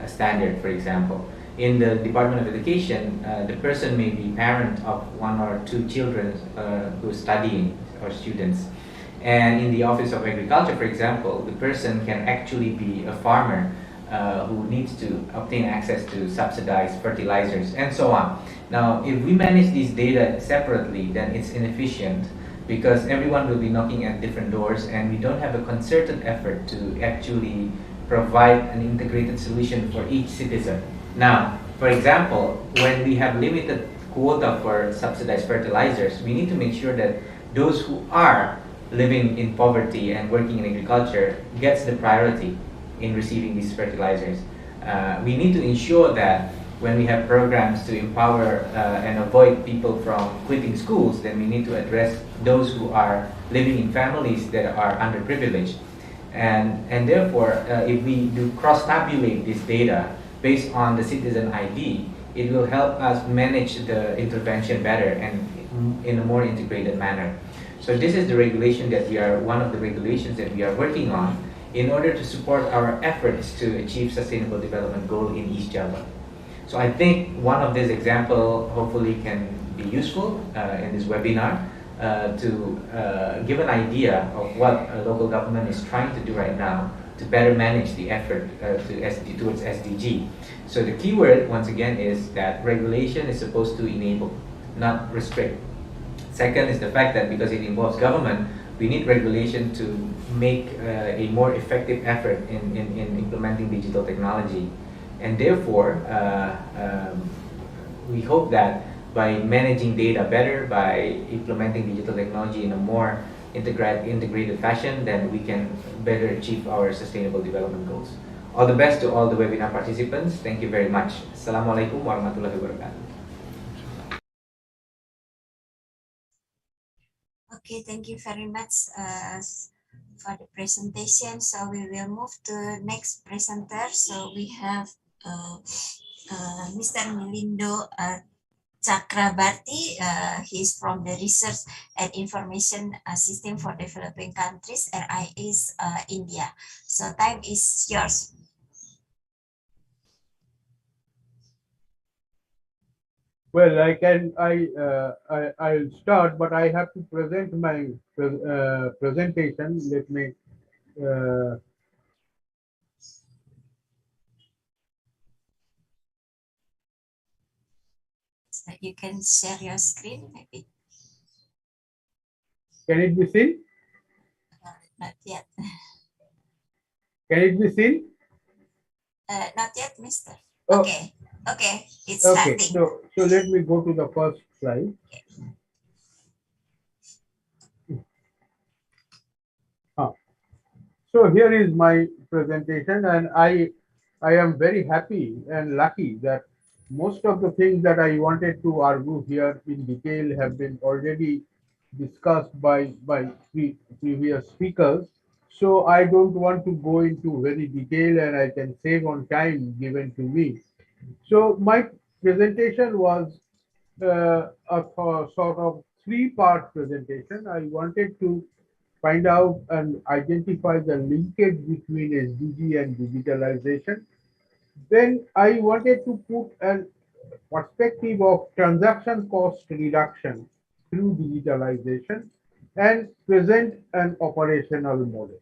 standard, for example. In the Department of Education, the person may be parent of one or two children who are studying, or students. And in the Office of Agriculture, for example, the person can actually be a farmer who needs to obtain access to subsidized fertilizers, and so on. Now, if we manage these data separately, then it's inefficient because everyone will be knocking at different doors, and we don't have a concerted effort to actually provide an integrated solution for each citizen. Now, for example, when we have limited quota for subsidized fertilizers, we need to make sure that those who are living in poverty and working in agriculture gets the priority in receiving these fertilizers. We need to ensure that when we have programs to empower and avoid people from quitting schools, then we need to address those who are living in families that are underprivileged. And therefore, if we do cross-tabulate this data based on the citizen ID, it will help us manage the intervention better and in a more integrated manner. So this is the regulation that one of the regulations that we are working on in order to support our efforts to achieve Sustainable Development Goal in East Java. So I think one of these examples hopefully can be useful in this webinar to give an idea of what a local government is trying to do right now to better manage the effort towards SDG. So the key word, once again, is that regulation is supposed to enable, not restrict. Second is the fact that because it involves government, we need regulation to make a more effective effort in implementing digital technology. And therefore, we hope that by managing data better, by implementing digital technology in a more integrated fashion, then we can better achieve our sustainable development goals. All the best to all the webinar participants. Thank you very much. Assalamualaikum warahmatullahi wabarakatuh. Okay, thank you very much for the presentation. So we will move to next presenter. So we have Mr. Milindo Chakrabarti. He's from the Research and Information System for Developing Countries, RIS, India. So time is yours. Well, I'll start, but I have to present my presentation. Let me. So you can share your screen, maybe. Can it be seen? Not yet. Can it be seen? Not yet, Mister. Oh. Okay. Okay, it's okay. starting. So let me go to the first slide. So here is my presentation, and I am very happy and lucky that most of the things that I wanted to argue here in detail have been already discussed by previous speakers. So I don't want to go into very detail, and I can save on time given to me. So my presentation was a sort of three-part presentation. I wanted to find out and identify the linkage between SDG and digitalization. Then I wanted to put a perspective of transaction cost reduction through digitalization and present an operational model.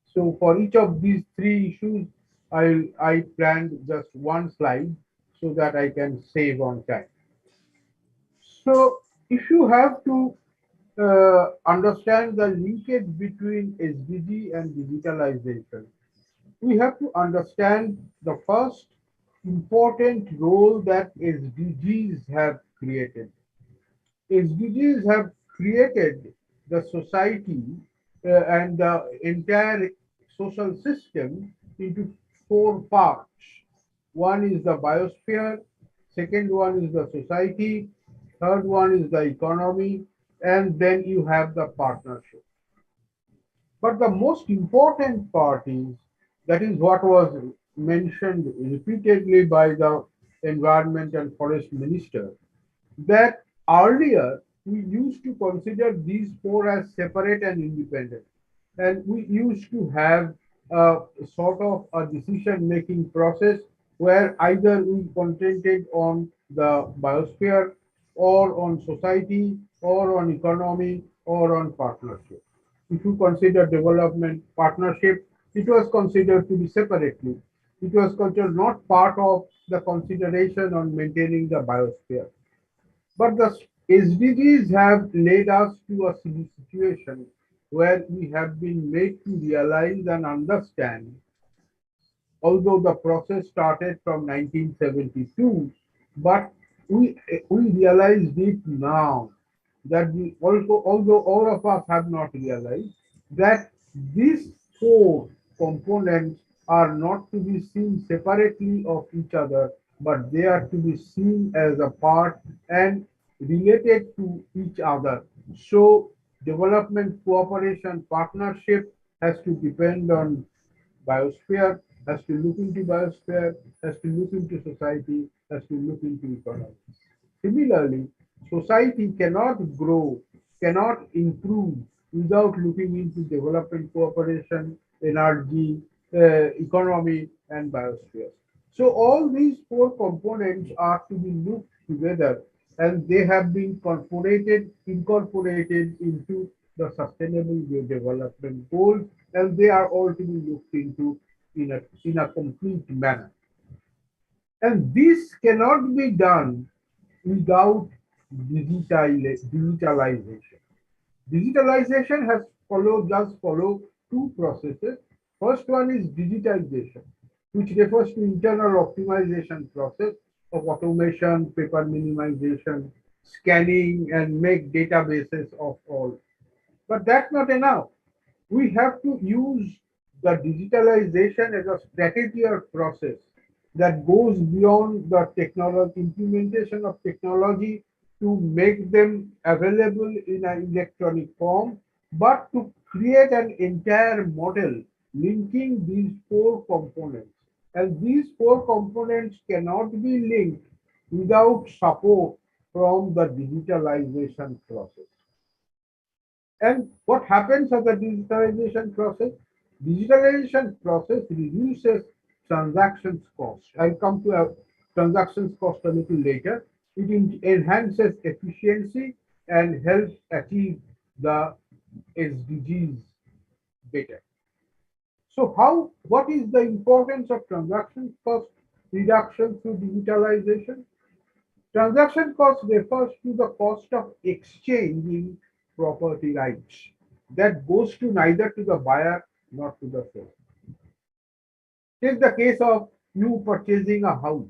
So for each of these three issues, I planned just one slide so that I can save on time. So if you have to understand the linkage between SDG and digitalization, we have to understand the first important role that SDGs have created. SDGs have created the society and the entire social system into four parts. One is the biosphere, second one is the society, third one is the economy, and then you have the partnership. But the most important part is that is what was mentioned repeatedly by the Environment and Forest Minister, that earlier we used to consider these four as separate and independent. And we used to have a sort of a decision making process where either we concentrated on the biosphere or on society or on economy or on partnership. If you consider development partnership, it was considered to be separately. It was considered not part of the consideration on maintaining the biosphere. But the SDGs have led us to a situation where we have been made to realize and understand, although the process started from 1972, but we realized it now that we also, although all of us have not realized that these four components are not to be seen separately of each other, but they are to be seen as a part and related to each other. So development cooperation partnership has to depend on biosphere, has to look into biosphere, has to look into society, has to look into economy. Similarly, society cannot grow, cannot improve without looking into development cooperation, energy, economy, and biosphere. So all these four components are to be looked together, and they have been incorporated into the sustainable development goals, and they are all to be looked into in a complete manner. And this cannot be done without digitalization. Digitalization does follow two processes. First one is digitization, which refers to internal optimization process of automation, paper minimization, scanning, and make databases of all. But that's not enough. We have to use the digitalization as a strategy or process that goes beyond the technology implementation of technology to make them available in an electronic form, but to create an entire model linking these four components. And these four components cannot be linked without support from the digitalization process. And what happens at the digitalization process? Digitalization process reduces transactions cost. I'll come to a transactions cost a little later. It enhances efficiency and helps achieve the SDGs better. So what is the importance of transaction cost reduction through digitalization? Transaction cost refers to the cost of exchanging property rights that goes to neither to the buyer nor to the seller. Take the case of you purchasing a house.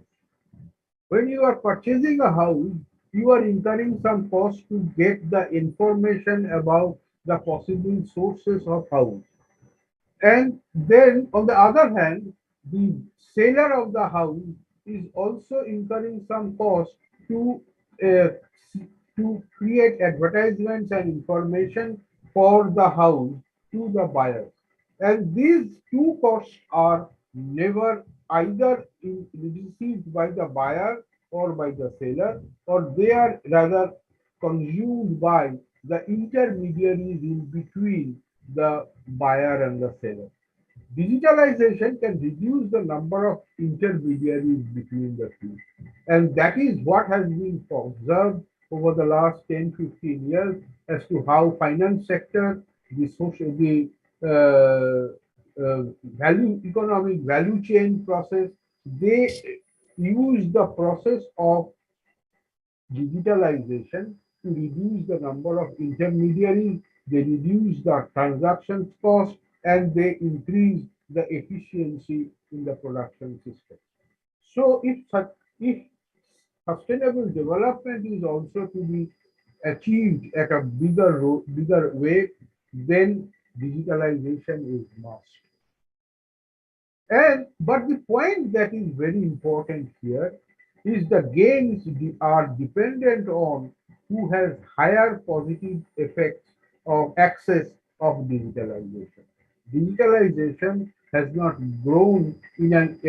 When you are purchasing a house, you are incurring some cost to get the information about the possible sources of house. And then, on the other hand, the seller of the house is also incurring some cost to uh, to create advertisements and information for the house to the buyers. And these two costs are never either received by the buyer or by the seller, or they are rather consumed by the intermediaries in between the buyer and the seller. Digitalization can reduce the number of intermediaries between the two. And that is what has been observed over the last 10-15 years as to how finance sector, the social, the economic value chain process, they use the process of digitalization to reduce the number of intermediaries, they reduce the transactions cost, and they increase the efficiency in the production system. So if sustainable development is also to be achieved at a bigger way, then digitalization is must. And but the point that is very important here is the gains are dependent on who has higher positive effects of access of digitalization. Digitalization has not grown in an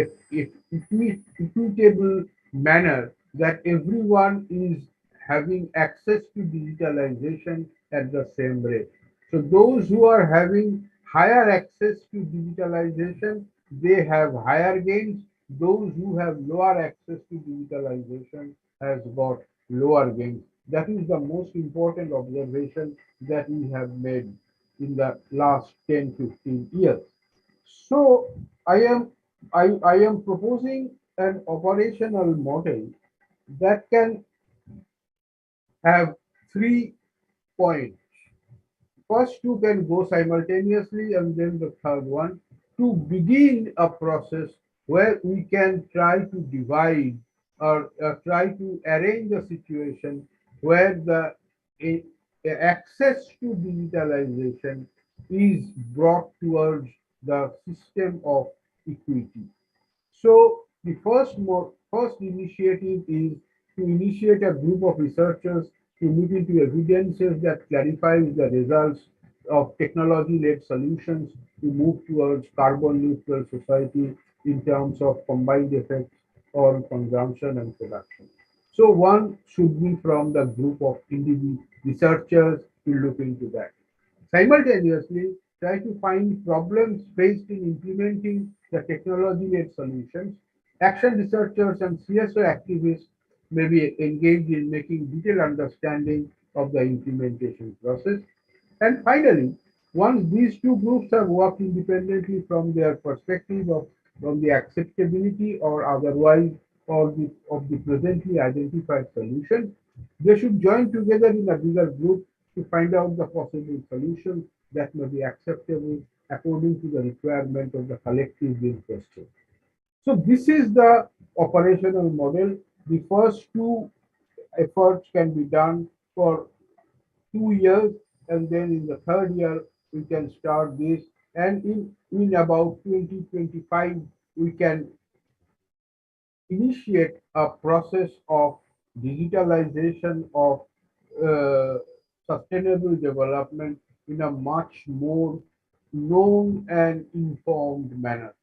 equitable manner that everyone is having access to digitalization at the same rate. So those who are having higher access to digitalization, they have higher gains. Those who have lower access to digitalization has got lower gains. That is the most important observation that we have made in the last 10-15 years. So I am proposing an operational model that can have 3 points. First two can go simultaneously, and then the third one to begin a process where we can try to divide or try to arrange a situation where the access to digitalization is brought towards the system of equity. So the first initiative is to initiate a group of researchers to look into evidences that clarifies the results of technology-led solutions to move towards carbon neutral society in terms of combined effects on consumption and production. So one should be from the group of individual researchers to look into that. Simultaneously, try to find problems faced in implementing the technology-led solutions. Action researchers and CSO activists may be engaged in making detailed understanding of the implementation process. And finally, once these two groups have worked independently from their perspective of from the acceptability or otherwise of the presently identified solution, they should join together in a bigger group to find out the possible solutions that may be acceptable according to the requirement of the collective in question. So this is the operational model. The first two efforts can be done for 2 years, and then in the third year we can start this, and in about 2025 we can initiate a process of digitalization of sustainable development in a much more known and informed manner.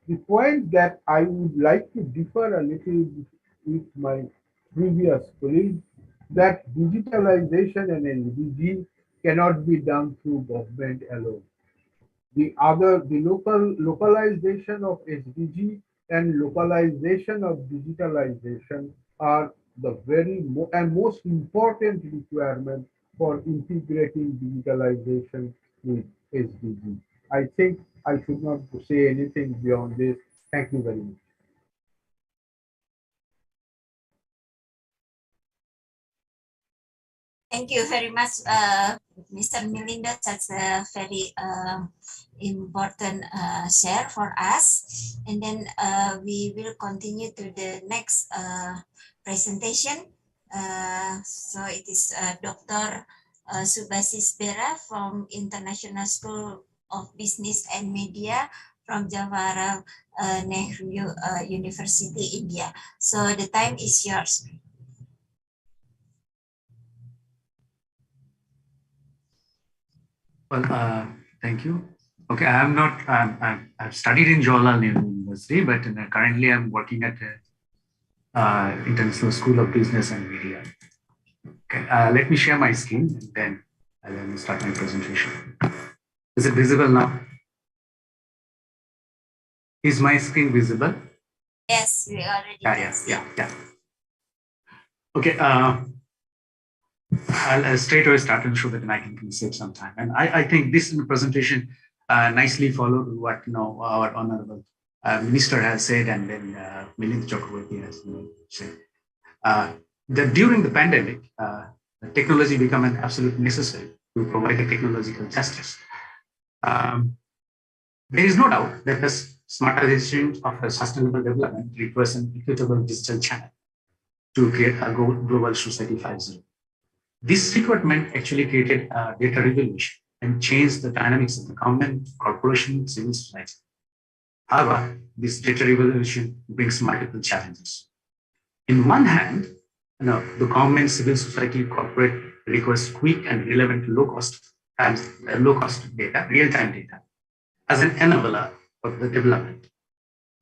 The point that I would like to differ a little bit with my previous colleague, that digitalization and SDG cannot be done through government alone. The localization of SDG and localization of digitalization are the and most important requirement for integrating digitalization with SDG. I think I should not say anything beyond this. Thank you very much. Thank you very much, Mr. Milinda. That's a very important share for us. And then we will continue to the next presentation. So it is Dr. Subhasis Bera from International School of Business and Media from Jawaharlal Nehru University, India. So the time is yours. Well, thank you. Okay, I am not. I've studied in Jawaharlal Nehru University, but currently I'm working at International School of Business and Media. Okay, let me share my screen and then I will start my presentation. Is it visible now? Is my screen visible? Yes, we already can see. Yeah. Okay, I'll straight away start and show that I can save some time. And I think this presentation nicely followed what our honorable minister has said, and then Milind Chakraborty has said. That during the pandemic, technology became an absolute necessary to provide a technological justice. There is no doubt that the smartization of a sustainable development requires an equitable digital channel to create a global society 5.0. This requirement actually created a data revolution and changed the dynamics of the government, corporation, civil society. However, this data revolution brings multiple challenges. In one hand, the government, civil society, corporate requires quick and relevant low-cost data, real-time data, as an enabler of the development.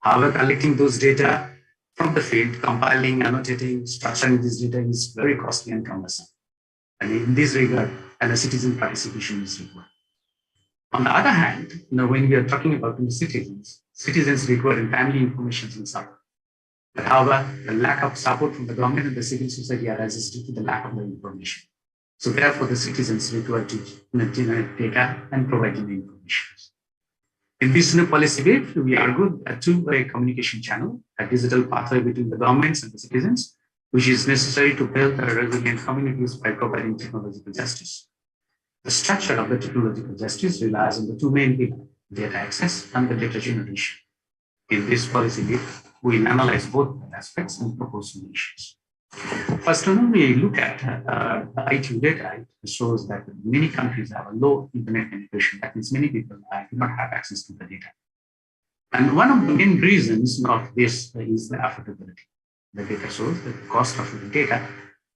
However, collecting those data from the field, compiling, annotating, structuring this data is very costly and cumbersome. And in this regard, a citizen participation is required. On the other hand, when we are talking about citizens require timely information and support. But however, the lack of support from the government and the civil society arises due to the lack of the information. So therefore, the citizens require to generate data and provide the information. In this new policy wave, we argue a two-way communication channel, a digital pathway between the governments and the citizens, which is necessary to build resilient communities by providing technological justice. The structure of the technological justice relies on the two main pillars, data access and the data generation. In this policy wave, we will analyze both aspects and propose solutions. First, when we look at the IT data, it shows that many countries have a low internet penetration. That means many people do not have access to the data. And one of the main reasons of this is the affordability. The data shows that the cost of the data,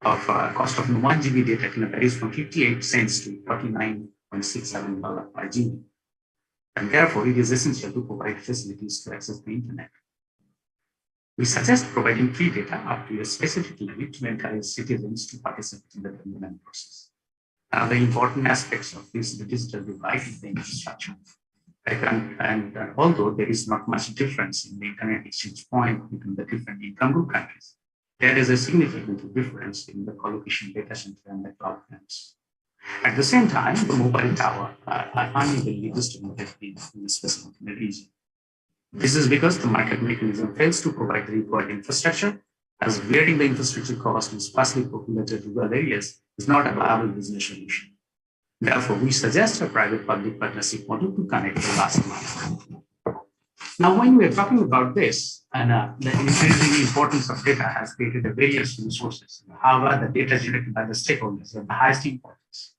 cost of 1 GB data can vary from 58 cents to $49.67 per GB. And therefore, it is essential to provide facilities to access the internet. We suggest providing free data up to a specific limit to encourage citizens to participate in the development process. The important aspects of this digital divide is the infrastructure. And although there is not much difference in the internet exchange point between the different income group countries, there is a significant difference in the collocation data center and the cloud plans. At the same time, the mobile tower are unevenly distributed in a specific region. This is because the market mechanism fails to provide the required infrastructure, as varying the infrastructure cost in sparsely populated rural areas is not a viable business solution. Therefore, we suggest a private-public partnership model to connect the last mile. Now, when we are talking about this, and the increasing importance of data has created a various resources. However, the data generated by the stakeholders are the highest importance.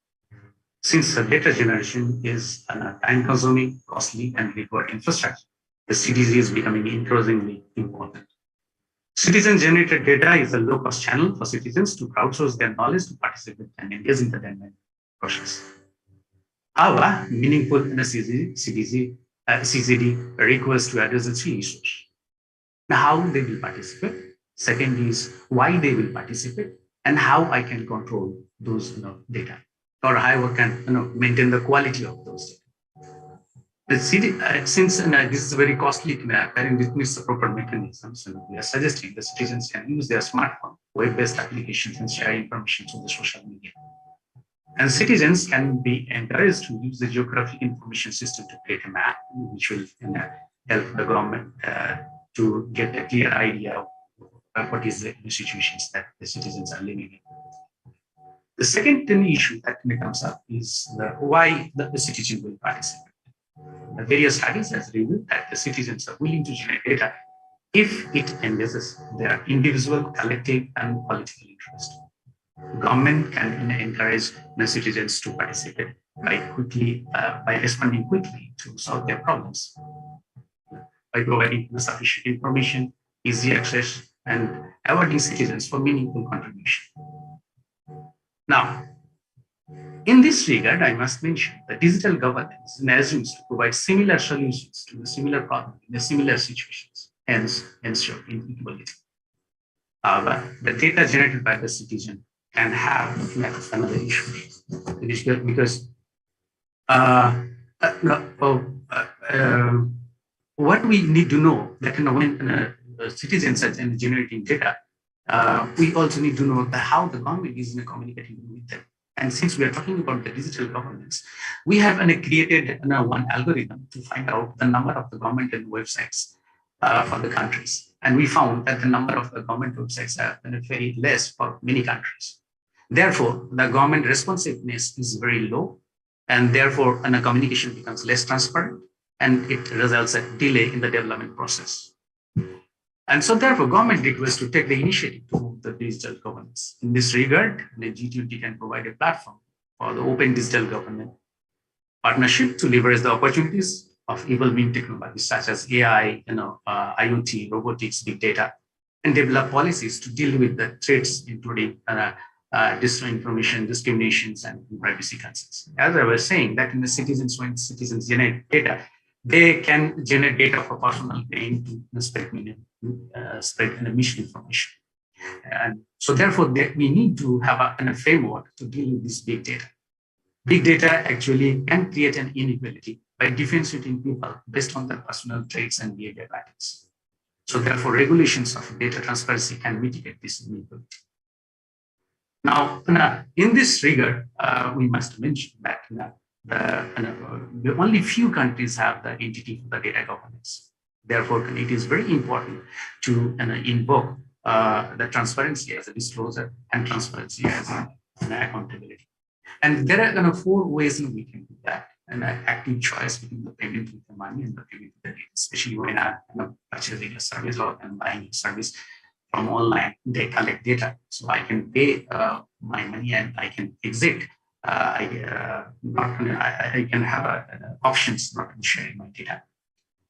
Since the data generation is time-consuming, costly, and require infrastructure, the CDG is becoming increasingly important. Citizen-generated data is a low-cost channel for citizens to crowdsource their knowledge to participate and engage in the development process. However, meaningful CDD requires to address the three issues. Now, how they will participate. Second is why they will participate, and how I can control those data, or how I can maintain the quality of those data. Since this is very costly, and it needs the proper mechanisms, so we are suggesting the citizens can use their smartphone, web-based applications, and share information through the social media. And citizens can be encouraged to use the geographic information system to create a map, which will help the government to get a clear idea of what is the situations that the citizens are living in. The second issue that comes up is why the citizen will participate. The various studies has revealed that the citizens are willing to generate data if it engages their individual, collective, and political interest. Government can encourage the citizens to participate by responding quickly to solve their problems, by providing sufficient information, easy access, and awarding citizens for meaningful contribution. Now, in this regard, I must mention that digital governance assumes to provide similar solutions to the similar problem in the similar situations, hence ensure equitability. However, the data generated by the citizen can have another issue because what we need to know that when citizens are generating data, we also need to know how the government is communicating with them. And since we are talking about the digital governance, we have created one algorithm to find out the number of the government and websites for the countries. And we found that the number of the government websites are very less for many countries. Therefore, the government responsiveness is very low, and therefore communication becomes less transparent, and it results in delay in the development process. And so therefore, government requests to take the initiative to move the digital governance. In this regard, the G20 can provide a platform for the open digital government partnership to leverage the opportunities of evolving technologies such as AI, IoT, robotics, big data, and develop policies to deal with the threats, including disinformation, discriminations, and privacy concerns. As I was saying, that in the citizens, when citizens generate data, they can generate data for personal gain to spread and misinformation. And so therefore, we need to have a framework to deal with this big data. Big data actually can create an inequality by differentiating people based on their personal traits and behavior patterns. So therefore, regulations of data transparency can mitigate this inequality. Now, in this regard, we must mention that the only few countries have the entity for the data governance. Therefore, it is very important to invoke the transparency as a disclosure and transparency as an accountability. And there are 4 ways in we can do that. An active choice between the payment with the money and the payment with the data, especially when I'm purchasing a service or I'm buying a service from online. They collect data, so I can pay my money and I can exit. I can have options not to sharing my data.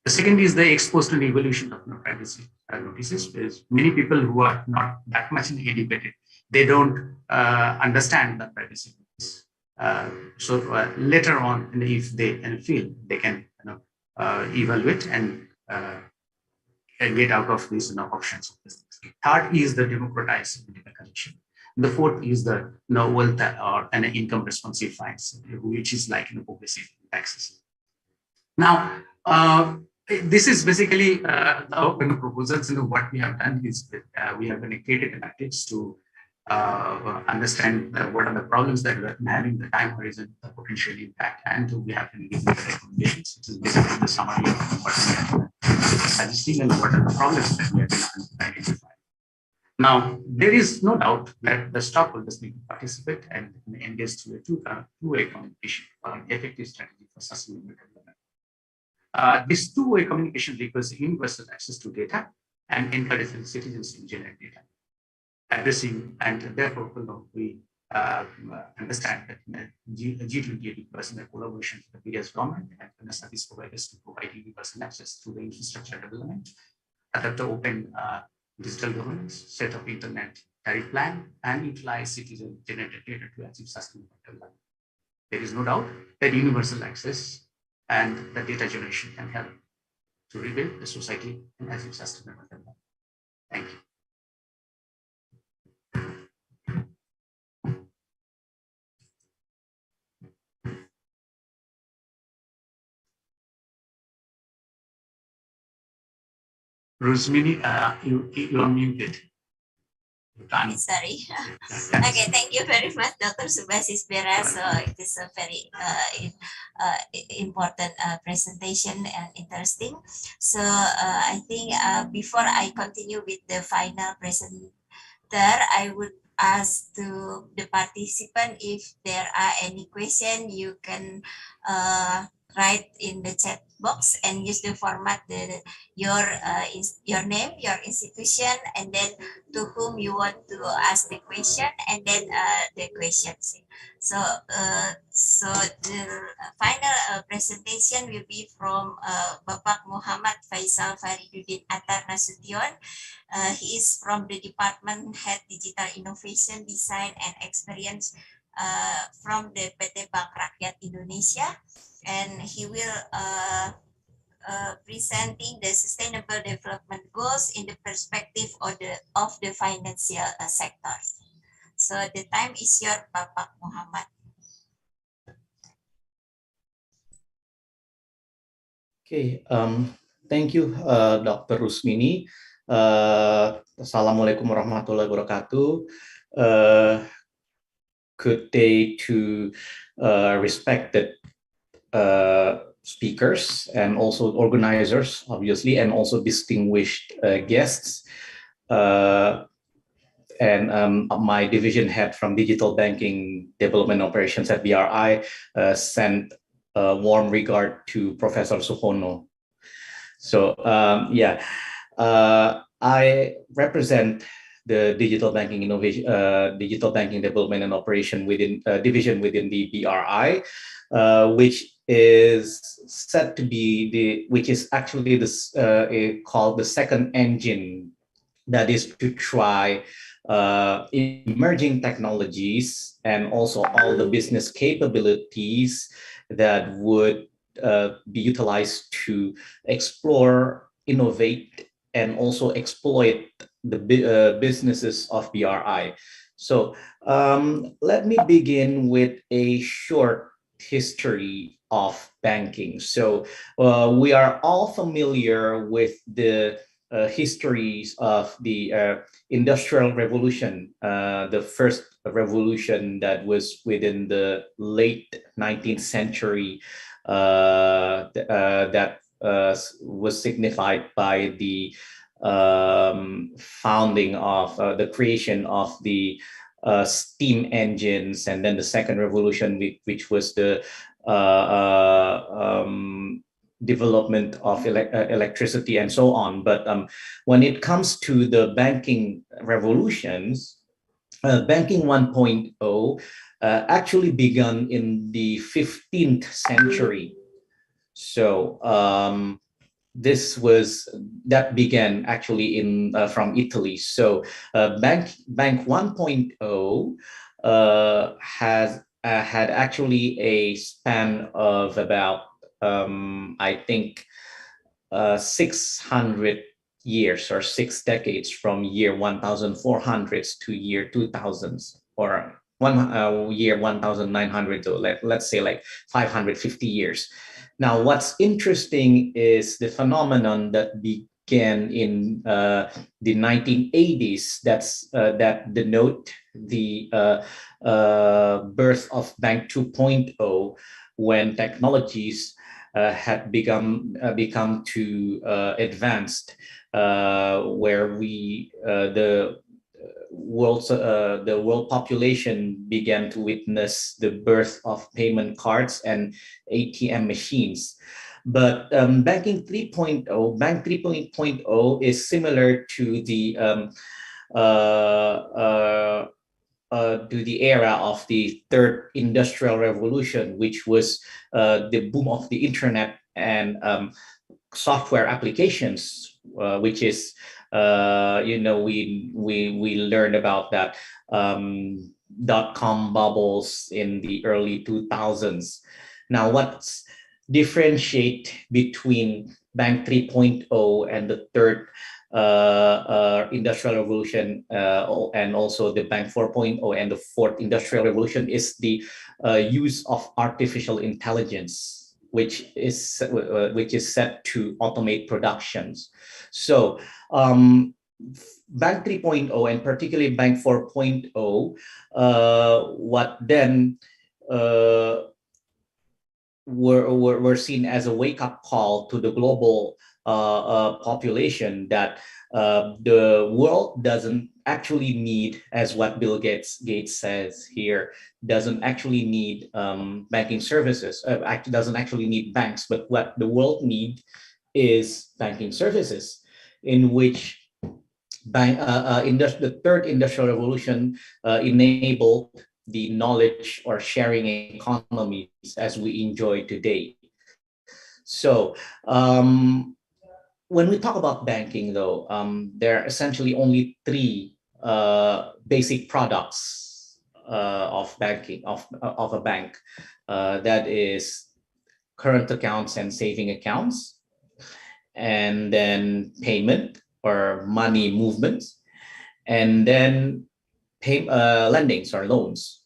The second is the exposed and evolution of privacy notices, because many people who are not that much educated, they don't understand the privacy notice. So later on, if they feel, they can evaluate and get out of these options. Third is the democratized data collection. The fourth is the wealth or an income responsive fines, which is like progressive taxes. Now, this is basically the proposals. What we have done is we have created tactics to understand what are the problems that we are having, the time horizon, the potential impact, and we have given the recommendations. It is basically the summary of what we are suggesting and what are the problems that we are going to identify. Now, there is no doubt that the stockholders need to participate and engage through a two-way communication for an effective strategy for sustainable development. This two-way communication requires universal access to data and encouraging citizens to generate data. Addressing, and therefore we understand that G20 requires a collaboration with the various government and the service providers to provide universal access to the infrastructure development, adopt the open digital governance, set up internet tariff plan, and utilize citizen-generated data to achieve sustainable development. There is no doubt that universal access and the data generation can help to rebuild the society and achieve sustainable development. Thank you. Rosemary, you are muted. Sorry. Okay, thank you very much, Dr. Subhasis Bera. So it is a very important presentation and interesting. So I think before I continue with the final presenter, I would ask to the participant if there are any question, you can write in the chat box and use the format your name, your institution, and then to whom you want to ask the question, and then the questions. So the final presentation will be from Bapak Muhammad Faisal Fariduddin Attar Nasution. He is from the Department Head Digital Innovation, Design and Experience from the PT Bank Rakyat Indonesia, and he will presenting the sustainable development goals in the perspective of the financial sector. So the time is your Bapak Muhammad. Okay, thank you, Dr. Rusmini. Assalamualaikum warahmatullahi wabarakatuh. Good day to respected speakers and also organizers, obviously, and also distinguished guests. And my division head from Digital Banking Development Operations at BRI sent a warm regard to Professor Suhono. So I represent the Digital Banking Innovation, Digital Banking Development and Operation within division within the BRI, which is said to be which is actually this called the second engine, that is to try emerging technologies and also all the business capabilities that would be utilized to explore, innovate, and also exploit the businesses of BRI. So let me begin with a short history of banking. So we are all familiar with the histories of the Industrial Revolution, the first revolution that was within the late 19th century, that was signified by the founding of the creation of the steam engines, and then the second revolution, which was the development of electricity and so on. But when it comes to the banking revolutions, banking 1.0 actually began in the 15th century. So that began actually in from Italy. So bank 1.0 had actually a span of about I think 600 years or 6 decades, from year 1400s to year 2000s, or year 1900 to let's say like 550 years. Now, what's interesting is the phenomenon that began in the 1980s. That denote the birth of Bank 2.0, when technologies had become too advanced, where the world population began to witness the birth of payment cards and ATM machines. But banking 3.0, Bank 3.0 is similar to the era of the third industrial revolution, which was the boom of the internet and software applications, which is we learned about that .com bubbles in the early 2000s. Now, what's differentiate between Bank 3.0 and the third industrial revolution, and also the Bank 4.0 and the fourth industrial revolution, is the use of artificial intelligence, which is set to automate productions. So Bank 3.0 and particularly Bank 4.0, what then were seen as a wake-up call to the global population that the world doesn't actually need, as what Bill Gates says here, doesn't actually need banking services, doesn't actually need banks, but what the world needs is banking services, in which the third industrial revolution enabled the knowledge or sharing economies as we enjoy today. So when we talk about banking, though, there are essentially only three basic products of banking of a bank. That is current accounts and saving accounts, and then payment or money movements, and then lendings or loans.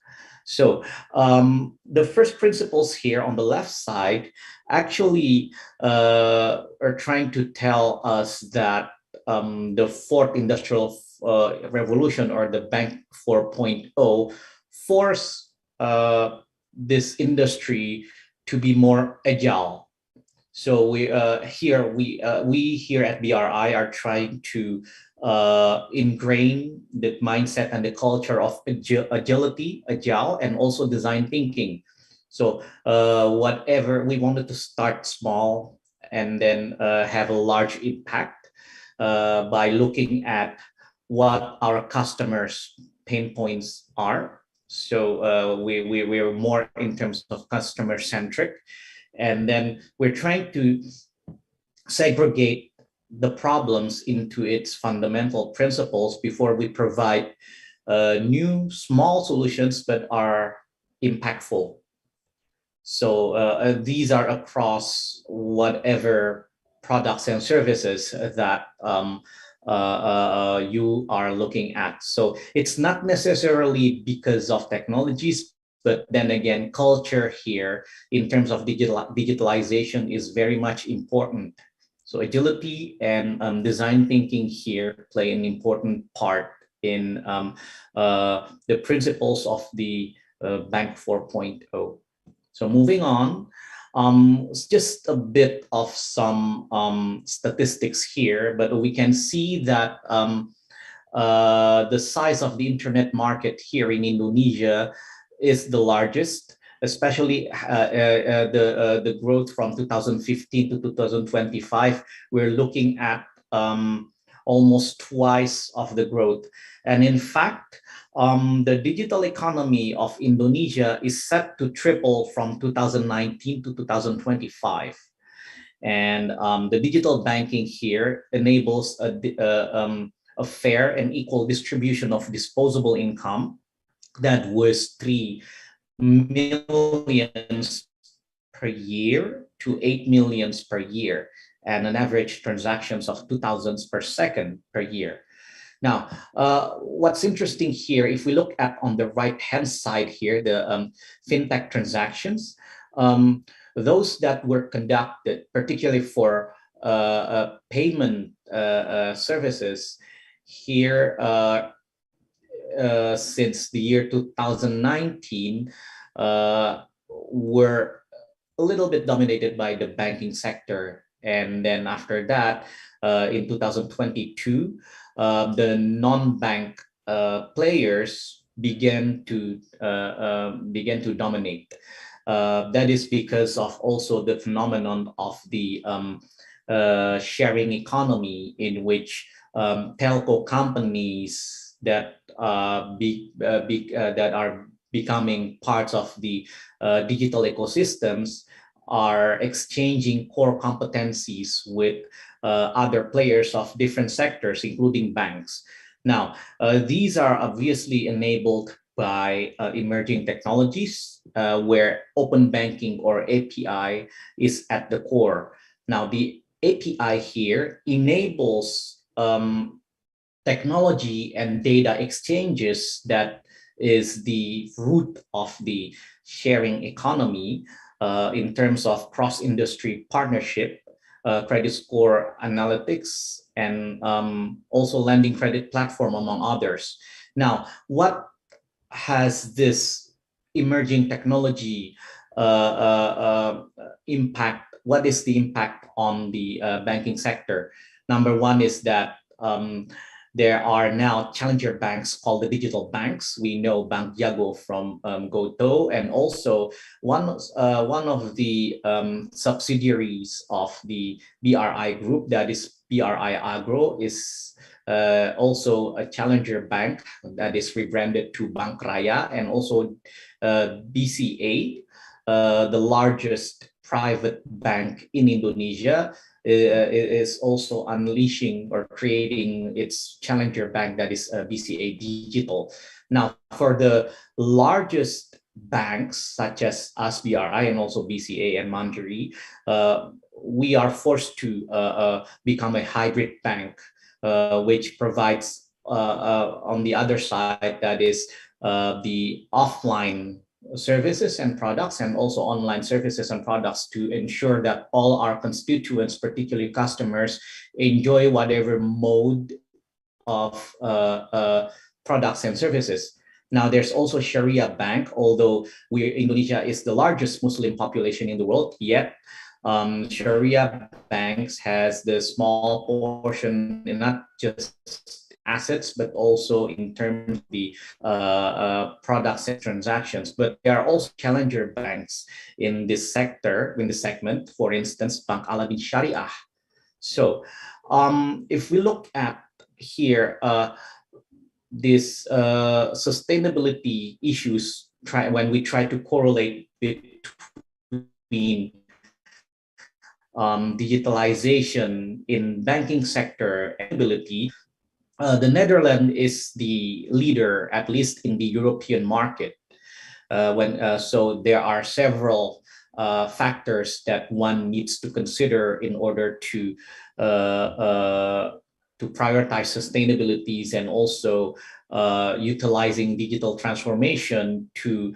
So the first principles here on the left side actually are trying to tell us that the fourth industrial revolution, or the Bank 4.0, force this industry to be more agile. So we here at BRI are trying to ingrain the mindset and the culture of agility, agile, and also design thinking. So whatever we wanted to start small and then have a large impact by looking at what our customers' pain points are. So we're more in terms of customer centric, and then we're trying to segregate the problems into its fundamental principles before we provide new small solutions that are impactful. So these are across whatever products and services that you are looking at. So it's not necessarily because of technologies, but then again, culture here in terms of digitalization is very much important. So agility and design thinking here play an important part in the principles of the Bank 4.0. So moving on, just a bit of some statistics here, but we can see that the size of the internet market here in Indonesia is the largest, especially the growth from 2015 to 2025. We're looking at almost twice of the growth. And in fact, the digital economy of Indonesia is set to triple from 2019 to 2025. And the digital banking here enables a fair and equal distribution of disposable income that was 3 millions per year to 8 millions per year, and an average transactions of 2,000 per second per year. Now, what's interesting here, if we look at on the right-hand side here, the fintech transactions, those that were conducted, particularly for payment services here, since the year 2019, were a little bit dominated by the banking sector. And then after that, in 2022, the non-bank players began to dominate. That is because of also the phenomenon of the sharing economy, in which telco companies that that are becoming parts of the digital ecosystems are exchanging core competencies with other players of different sectors, including banks. Now, these are obviously enabled by emerging technologies where open banking or API is at the core. Now, the API here enables technology and data exchanges that is the root of the sharing economy in terms of cross-industry partnership, credit score analytics, and also lending credit platform, among others. Now, what has this emerging technology impact what is the impact on the banking sector? Number one is that there are now challenger banks called the digital banks. We know Bank Jago from Goto, and also one of the subsidiaries of the BRI group, that is BRI Agro, is also a challenger bank that is rebranded to Bank Raya, and also BCA, the largest private bank in Indonesia, is also unleashing or creating its challenger bank, that is BCA Digital. Now, for the largest banks such as ASBRI and also BCA and Mandiri, we are forced to become a hybrid bank, which provides on the other side, that is the offline services and products, and also online services and products, to ensure that all our constituents, particularly customers, enjoy whatever mode of products and services. Now, there's also Sharia Bank, although Indonesia is the largest Muslim population in the world, yet Sharia banks has the small portion in not just assets, but also in terms of the products and transactions. But there are also challenger banks in this sector, in this segment, for instance, Bank Aladdin Syariah. So if we look at here, this sustainability issues, when we try to correlate between digitalization in banking sector and ability, the Netherlands is the leader, at least in the European market. So there are several factors that one needs to consider in order to prioritize sustainabilities, and also utilizing digital transformation to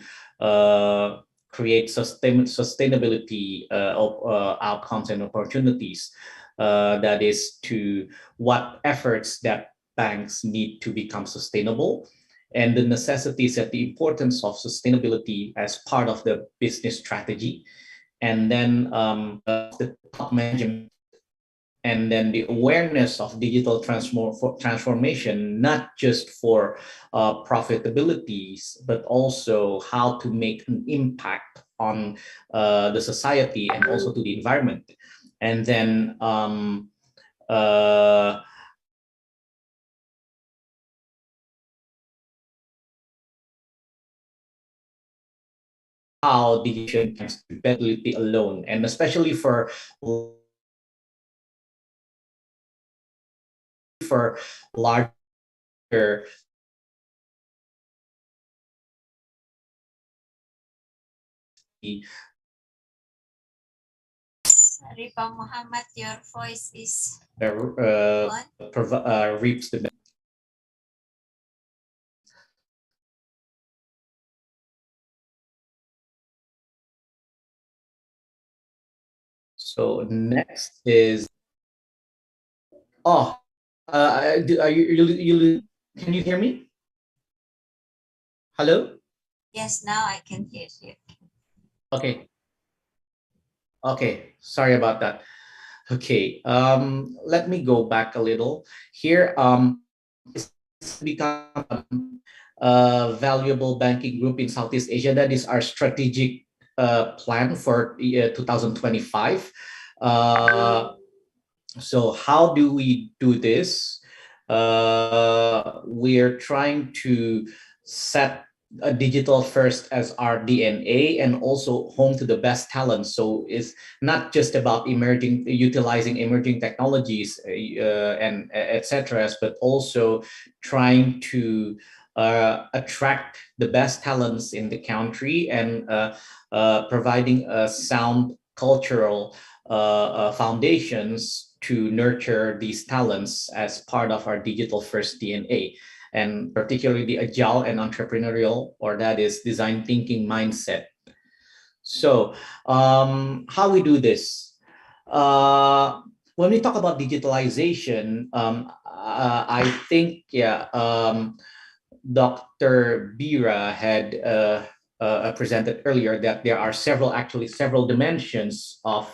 create sustainability outcomes and opportunities. That is, to what efforts that banks need to become sustainable, and the necessities and the importance of sustainability as part of the business strategy, and then the top management, and then the awareness of digital transformation, not just for profitabilities, but also how to make an impact on the society and also to the environment. And then how digitalization comes to sustainability alone, and especially for larger Sorry, Pak Muhammad, your voice is reaps the. So next is, are you can you hear me? Hello? Yes, now I can hear you. Okay. Okay, sorry about that. Okay, let me go back a little here. It's become a valuable banking group in Southeast Asia. That is our strategic plan for 2025. So how do we do this? We're trying to set a digital first as our DNA, and also home to the best talents. So it's not just about utilizing emerging technologies and etc., but also trying to attract the best talents in the country, and providing a sound cultural foundations to nurture these talents as part of our digital first DNA, and particularly the agile and entrepreneurial, or that is design thinking mindset. So how we do this? When we talk about digitalization, I think, Dr. Bira had presented earlier, that there are actually several dimensions of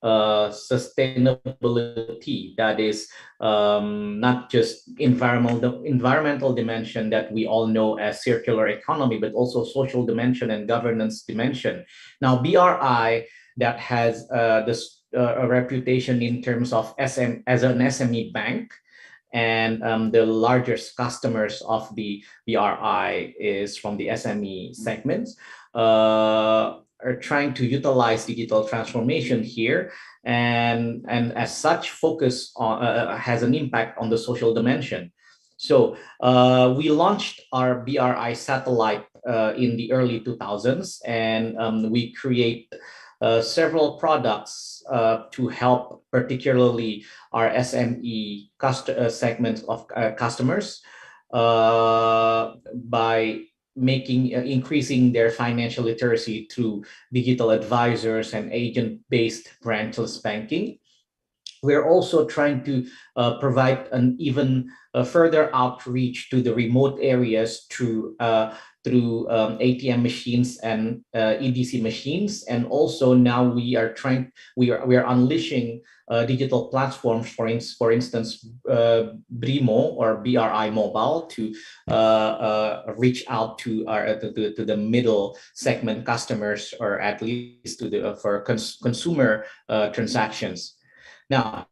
sustainability. That is not just environmental dimension that we all know as circular economy, but also social dimension and governance dimension. Now, BRI, that has this a reputation in terms of as an SME bank, and the largest customers of the BRI is from the SME segments, are trying to utilize digital transformation here, and as such focus on has an impact on the social dimension. So we launched our BRI satellite in the early 2000s, and we create several products to help particularly our SME segments of customers by increasing their financial literacy through digital advisors and agent-based branchless banking. We're also trying to provide an even further outreach to the remote areas through ATM machines and EDC machines, and also now we are unleashing digital platforms, for instance, BRIMO or BRI Mobile, to reach out to the middle segment customers, or at least to the for consumer transactions. Now,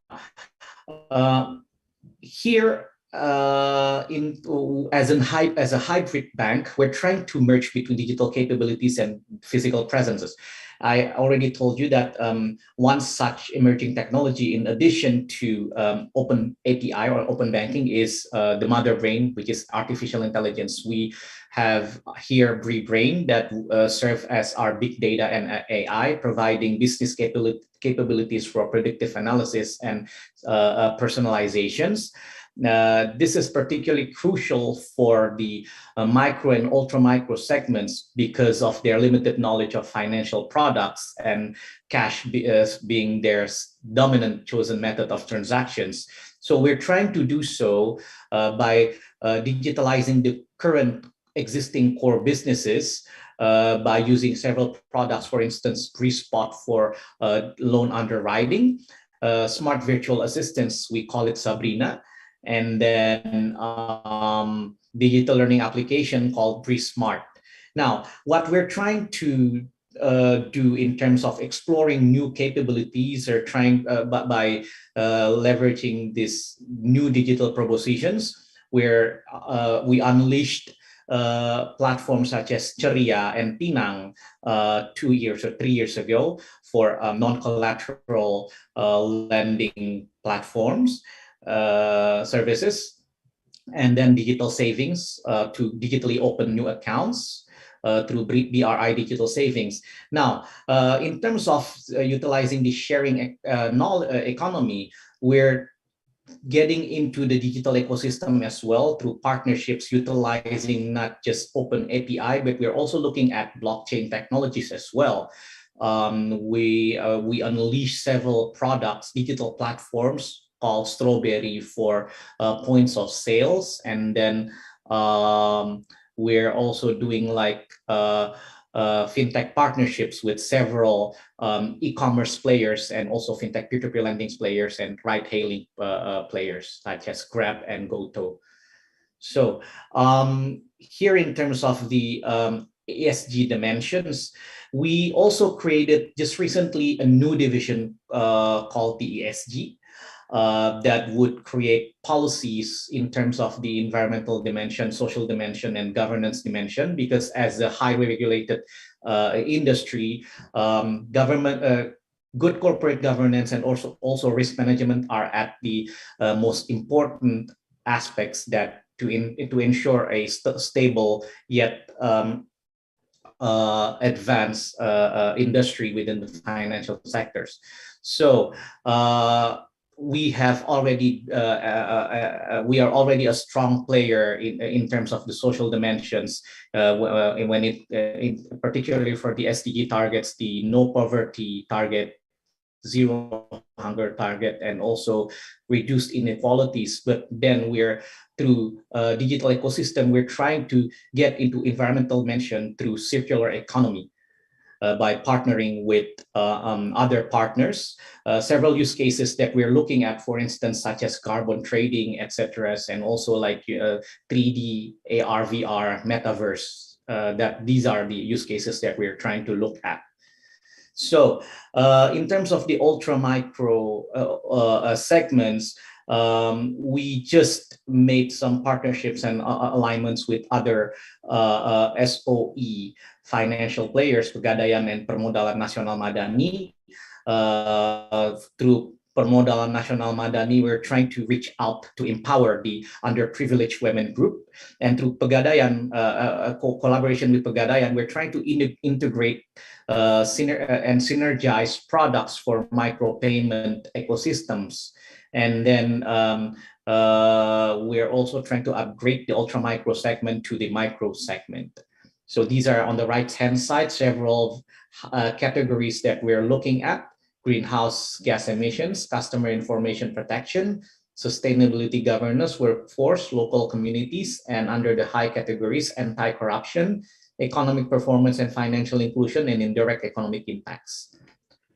here as a hybrid bank, we're trying to merge between digital capabilities and physical presences. I already told you that one such emerging technology, in addition to open API or open banking, is the mother brain, which is artificial intelligence. We have here BRI that serve as our big data and AI, providing business capabilities for predictive analysis and personalizations. This is particularly crucial for the micro and ultra micro segments because of their limited knowledge of financial products, and cash being their dominant chosen method of transactions. So we're trying to do so by digitalizing the current existing core businesses by using several products, for instance, BRI-Spot for loan underwriting, smart virtual assistants, we call it Sabrina, and then digital learning application called BRI-Smart. Now, what we're trying to do in terms of exploring new capabilities, or trying by leveraging these new digital propositions, where we unleashed platforms such as Ceria and Pinang 2 years or 3 years ago for non-collateral lending platforms services, and then digital savings to digitally open new accounts through BRI Digital Savings. Now, in terms of utilizing the sharing economy, we're getting into the digital ecosystem as well through partnerships, utilizing not just open API, but we're also looking at blockchain technologies as well. We unleash several products, digital platforms called Strawberry for points of sales, and then we're also doing like fintech partnerships with several e-commerce players, and also fintech peer-to-peer lending players and ride-hailing players such as Grab and GoTo. So here, in terms of the ESG dimensions, we also created just recently a new division called the ESG. That would create policies in terms of the environmental dimension, social dimension, and governance dimension, because as a highly regulated industry, good corporate governance and also risk management are at the most important aspects that to ensure a stable yet advanced industry within the financial sectors. So we have already we are already a strong player in terms of the social dimensions when particularly for the SDG targets, the no poverty target, zero hunger target, and also reduced inequalities. But then we're through digital ecosystem, we're trying to get into environmental mention through circular economy. By partnering with other partners, several use cases that we're looking at, for instance, such as carbon trading, etc., and also like 3D, AR, VR, metaverse. That these are the use cases that we're trying to look at. So in terms of the ultra micro segments, we just made some partnerships and alignments with other SOE financial players, Pegadaian and Permodalan Nasional Madani. Through Permodalan Nasional Madani, we're trying to reach out to empower the underprivileged women group. And through Pegadaian, collaboration with Pegadaian, we're trying to integrate and synergize products for micropayment ecosystems. And then we're also trying to upgrade the ultra micro segment to the micro segment. So these are on the right-hand side, several categories that we're looking at: greenhouse gas emissions, customer information protection, sustainability governance, workforce, local communities, and under the high categories, anti-corruption, economic performance and financial inclusion, and indirect economic impacts.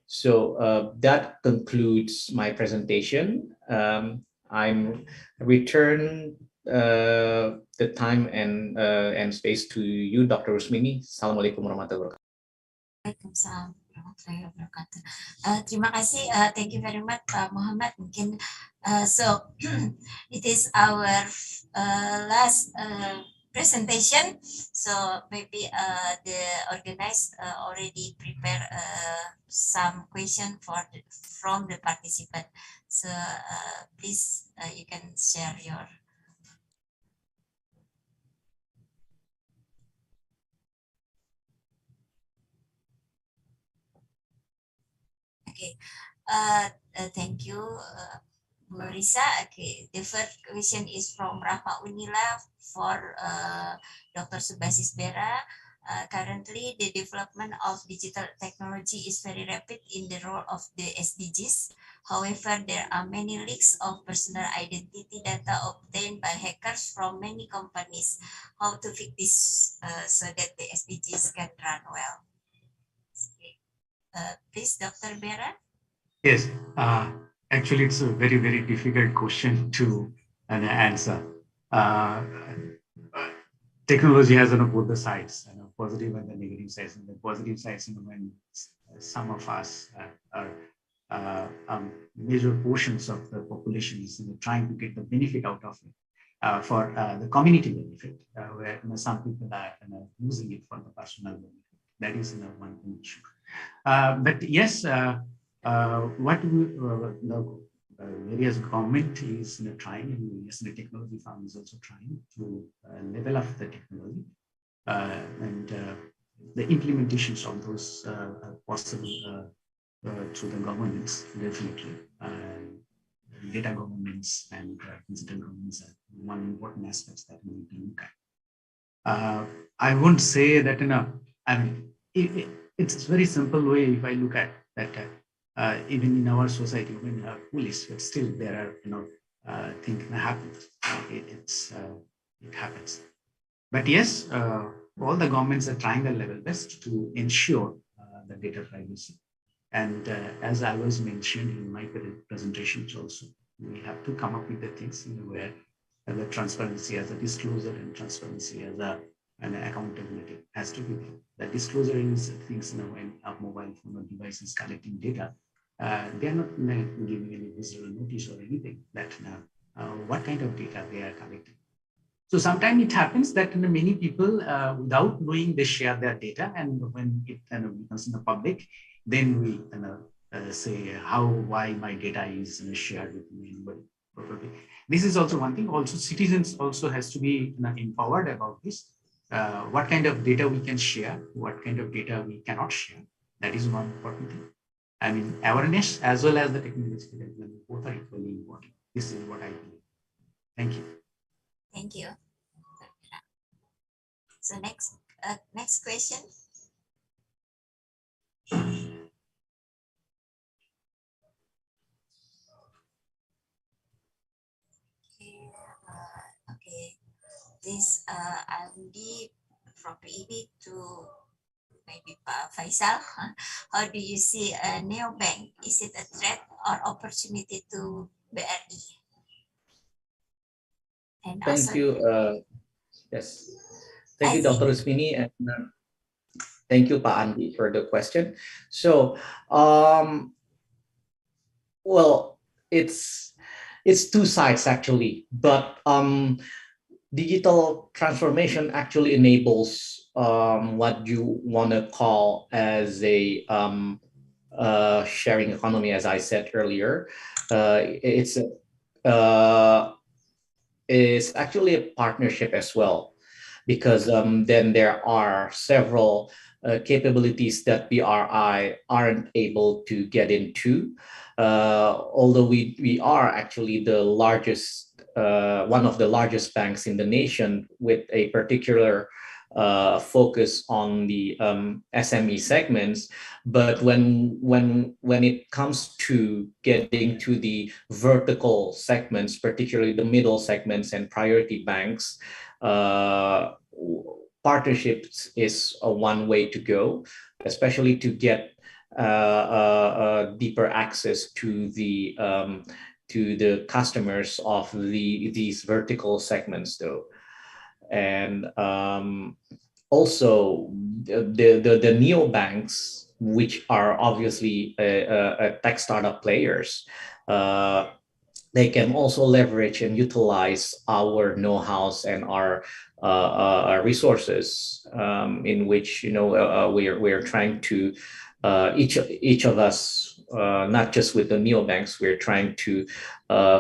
So that concludes my presentation. I'm return the time and space to you, Dr. Rusmini. Assalamualaikum warahmatullahi wabarakatuh. Waalaikumsalam warahmatullahi wabarakatuh. Terima kasih. Thank you very much, Pak Muhammad. Mungkin so it is our last presentation. So maybe the organized already prepare some question from the participant. So please you can share your. Okay, thank you, Marisa. Okay, the first question is from Rahma Unila for Dr. Subhasis Bera. Currently, the development of digital technology is very rapid in the role of the SDGs. However, there are many leaks of personal identity data obtained by hackers from many companies. How to fix this so that the SDGs can run well? Please, Dr. Bera. Yes, actually, it's a very, very difficult question to answer. Technology has both the sides, positive and the negative sides. And the positive sides, when some of us are major portions of the population is trying to get the benefit out of it for the community benefit, where some people are using it for the personal benefit. That is one issue. But yes, what the various government is trying, and yes, the technology firm is also trying to level up the technology and the implementations of those possible to the governments, definitely. Data governments and digital governments are one important aspects that we need to look at. I won't say that, I mean, it's a very simple way if I look at that. Even in our society, when police, but still there are things that happen. It happens. But yes, all the governments are trying their level best to ensure the data privacy. And as I was mentioned in my presentations also, we have to come up with the things where the transparency as a disclosure and transparency as an accountability has to be there. The disclosure is things when a mobile phone or device is collecting data, they are not giving any visible notice or anything that what kind of data they are collecting. So sometimes it happens that many people, without knowing, they share their data, and when it becomes in the public, then we say why my data is shared with anybody. Probably. This is also one thing. Also, citizens also has to be empowered about this. What kind of data we can share, what kind of data we cannot share. That is one important thing. I mean, awareness as well as the technological development, both are equally important. This is what I believe. Thank you. Thank you. So next question. this Andy from PEB to maybe Faisal. How do you see a neobank? Is it a threat or opportunity to BRI? And Thank also, you. Yes. Thank I you, think, Dr. Rusmini, and thank you, Pak Andi, for the question. So, well, it's two sides actually, but digital transformation actually enables what you want to call as a sharing economy, as I said earlier. Uh, it's actually a partnership as well, because then there are several capabilities that BRI aren't able to get into. Although we are actually the largest, one of the largest banks in the nation, with a particular focus on the SME segments, but when it comes to getting to the vertical segments, particularly the middle segments and priority banks, partnerships is one way to go, especially to get deeper access to the customers of these vertical segments, though. And also the neobanks, which are obviously a tech startup players, they can also leverage and utilize our know-hows and our resources, in which we're trying to each of us, not just with the neobanks, we're trying to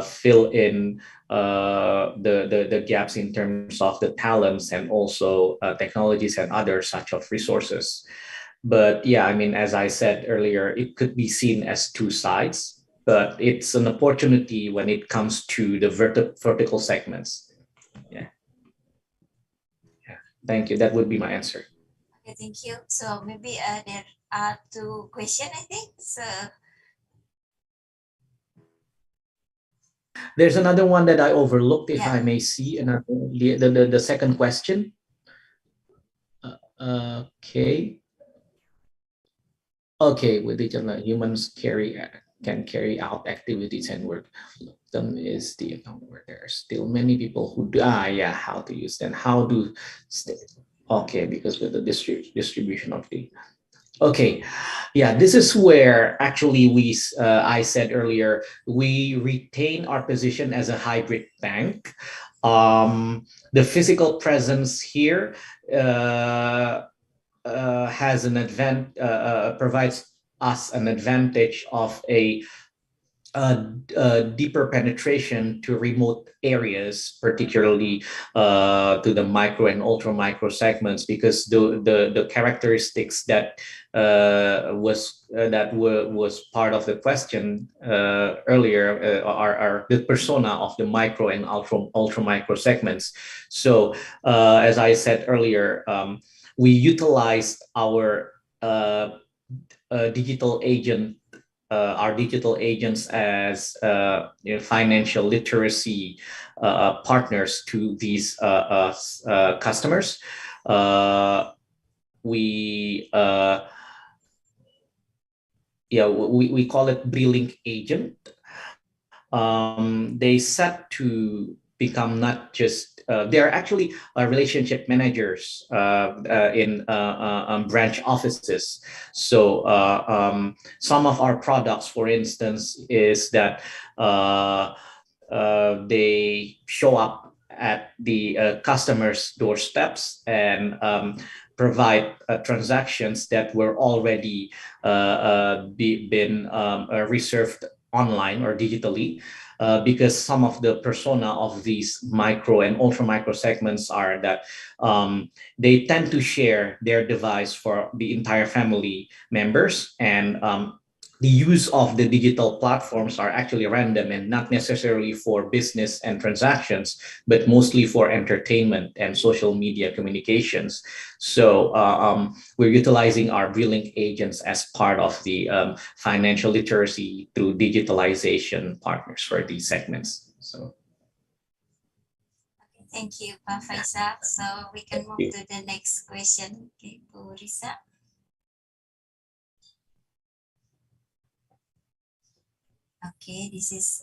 fill in the gaps in terms of the talents and also technologies and other such of resources. But yeah, I mean, as I said earlier, it could be seen as two sides, but it's an opportunity when it comes to the vertical segments. Yeah. Thank you. That would be my answer. okay, thank you. So maybe there are two questions, I think. So there's another one that I overlooked, if yeah. I may see, another the second question. Okay. Okay, with digital, humans can carry out activities and work. Them is the account where there are still many people who do. Yeah, how to use them? How do? Okay, because with the distribution of the. Okay, yeah, this is where actually I said earlier, we retain our position as a hybrid bank. The physical presence here has an provides us an advantage of a deeper penetration to remote areas, particularly to the micro and ultra micro segments, because the characteristics that was part of the question earlier are the persona of the micro and ultra micro segments. So as I said earlier, we utilized our digital agent. Our digital agents as financial literacy partners to these customers. We call it BRI-link agent. They set to become not just they're actually relationship managers in branch offices. So some of our products, for instance, is that they show up at the customers' doorsteps and provide transactions that were already been reserved online or digitally, because some of the persona of these micro and ultra micro segments are that they tend to share their device for the entire family members, and the use of the digital platforms are actually random and not necessarily for business and transactions, but mostly for entertainment and social media communications. So we're utilizing our BRI-link agents as part of the financial literacy through digitalization partners for these segments. So. Thank you, Pak Faisal. So we can move to the next question. Okay, Bu Risa. Okay, this is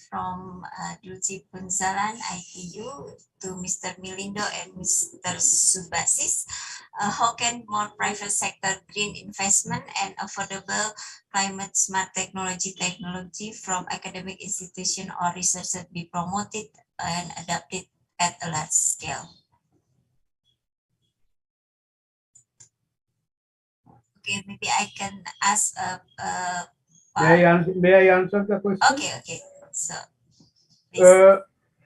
from Dulci Punzalan, ITU, to Mr. Milindo and Mr. Subasis. How can more private sector green investment and affordable climate smart technology from academic institution or researchers be promoted and adapted at a large scale? Okay, maybe I can ask May I answer the question? Okay. So,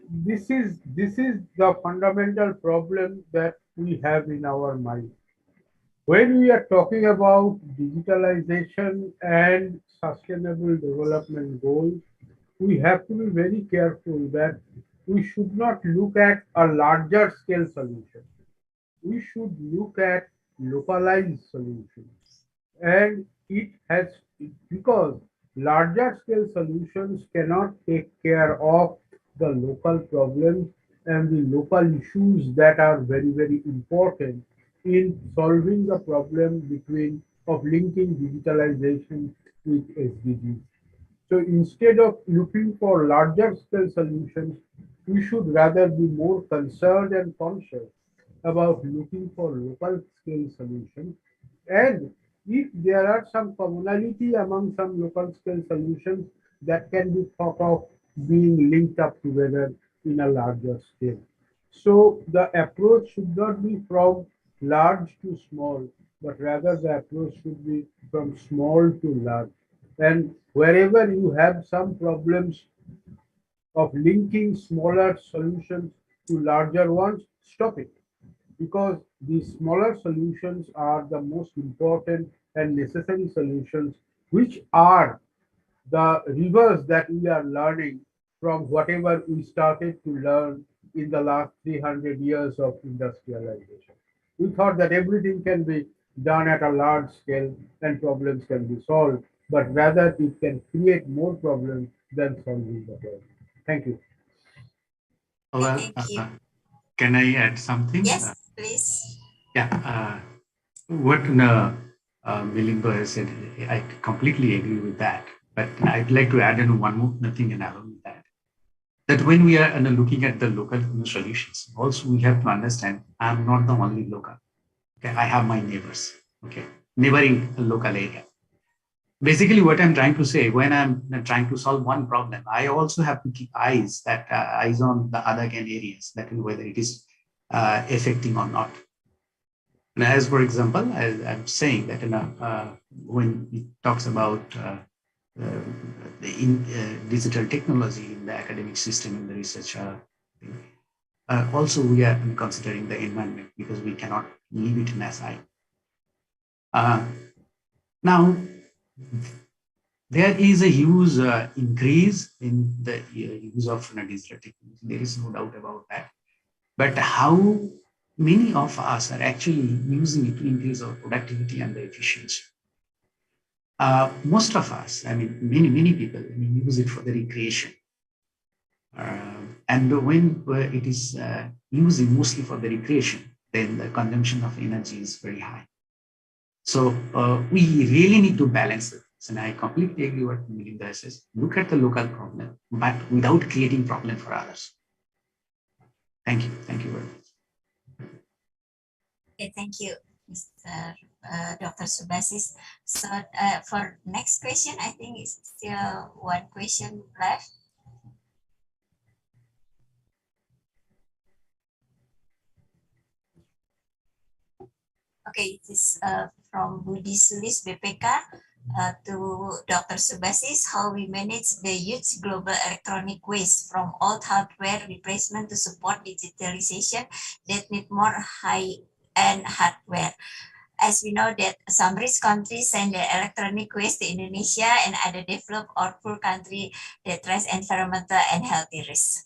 this is the fundamental problem that we have in our mind. When we are talking about digitalization and sustainable development goals, we have to be very careful that we should not look at a larger scale solution. We should look at localized solutions. And it has, because larger scale solutions cannot take care of the local problems and the local issues that are very, very important in solving the problem between of linking digitalization with SDGs. So instead of looking for larger scale solutions, we should rather be more concerned and conscious about looking for local scale solutions. And if there are some commonality among some local scale solutions, that can be thought of being linked up together in a larger scale. So the approach should not be from large to small, but rather the approach should be from small to large. And wherever you have some problems of linking smaller solutions to larger ones, stop it. Because the smaller solutions are the most important and necessary solutions, which are the rivers that we are learning from whatever we started to learn in the last 300 years of industrialization. We thought that everything can be done at a large scale and problems can be solved, but rather it can create more problems than solving the problem. Thank you. Well, thank you. Can I add something? Yes, please. Yeah, what Milindo has said, I completely agree with that. But I'd like to add in one more thing along with that. That when we are looking at the local solutions, also we have to understand I'm not the only local. Okay, I have my neighbors. Okay, neighboring local area. Basically, what I'm trying to say, when I'm trying to solve one problem, I also have to keep eyes on the other areas, that whether it is affecting or not. And as for example, I'm saying that when it talks about digital technology in the academic system and the research, also we are considering the environment because we cannot leave it in aside. Now, there is a huge increase in the use of digital technology. There is no doubt about that. But how many of us are actually using it to increase our productivity and the efficiency? Most of us, I mean, many people, use it for the recreation. And when it is using mostly for the recreation, then the consumption of energy is very high. So we really need to balance it. And I completely agree with what Melinda says. Look at the local problem, but without creating problem for others. Thank you. Thank you very much. Okay, thank you, Mr. Dr. Subasis. So for next question, I think it's still one question left. Okay, it is from Budi Sulis BPK to Dr. Subasis, how we manage the huge global electronic waste from old hardware replacement to support digitalization that need more high-end hardware. As we know that some rich countries send their electronic waste to Indonesia and other developed or poor countries that raise environmental and healthy risks.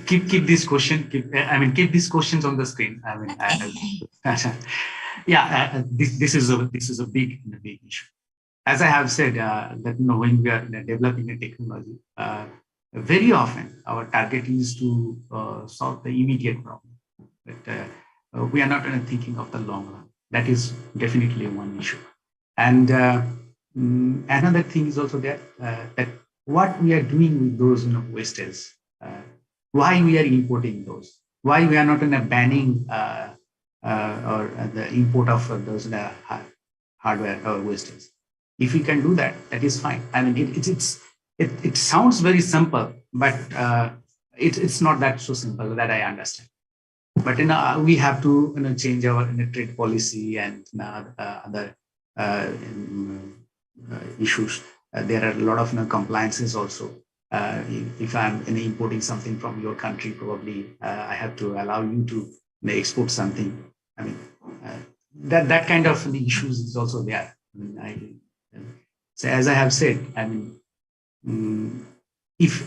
Keep this question. Keep these questions on the screen. Yeah. This is a big issue. as I have said, that when we are developing a technology, very often our target is to solve the immediate problem, but we are not thinking of the long run. That is definitely one issue. And another thing is also that that what we are doing with those wastes, why we are importing those, why we are not banning or the import of those hardware or wastes. If we can do that, that is fine. I mean, it sounds very simple, but it's not that so simple that I understand. But we have to change our trade policy and other issues. There are a lot of compliances also. If I'm importing something from your country, probably I have to allow you to export something. I mean, that kind of issues is also there. So as I have said, I mean, if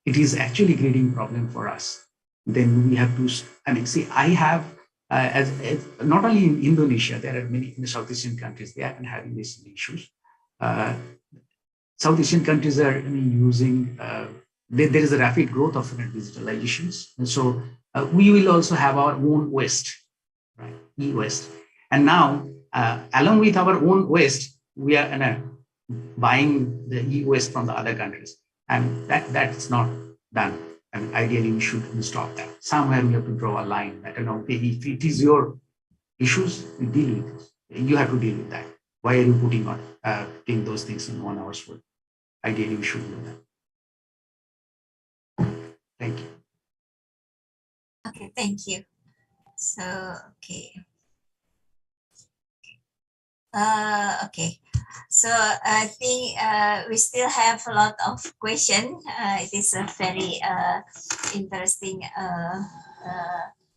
it is actually creating problem for us, then we have to. I mean, see, I have as not only in Indonesia, there are many in the South Asian countries. They have been having these issues. South Asian countries are using. There is a rapid growth of digitalizations, and so we will also have our own waste, right? E-waste, and now along with our own waste, we are buying the e-waste from the other countries, and that's not done. I mean, ideally, we should stop that. Somewhere we have to draw a line. I don't know, if it is your issues, you deal with it. You have to deal with that. Why are you putting those things in 1 hour's work? Ideally, we should do that. Thank you. Okay, thank you. So, okay. Okay. So I think we still have a lot of questions. It is a very interesting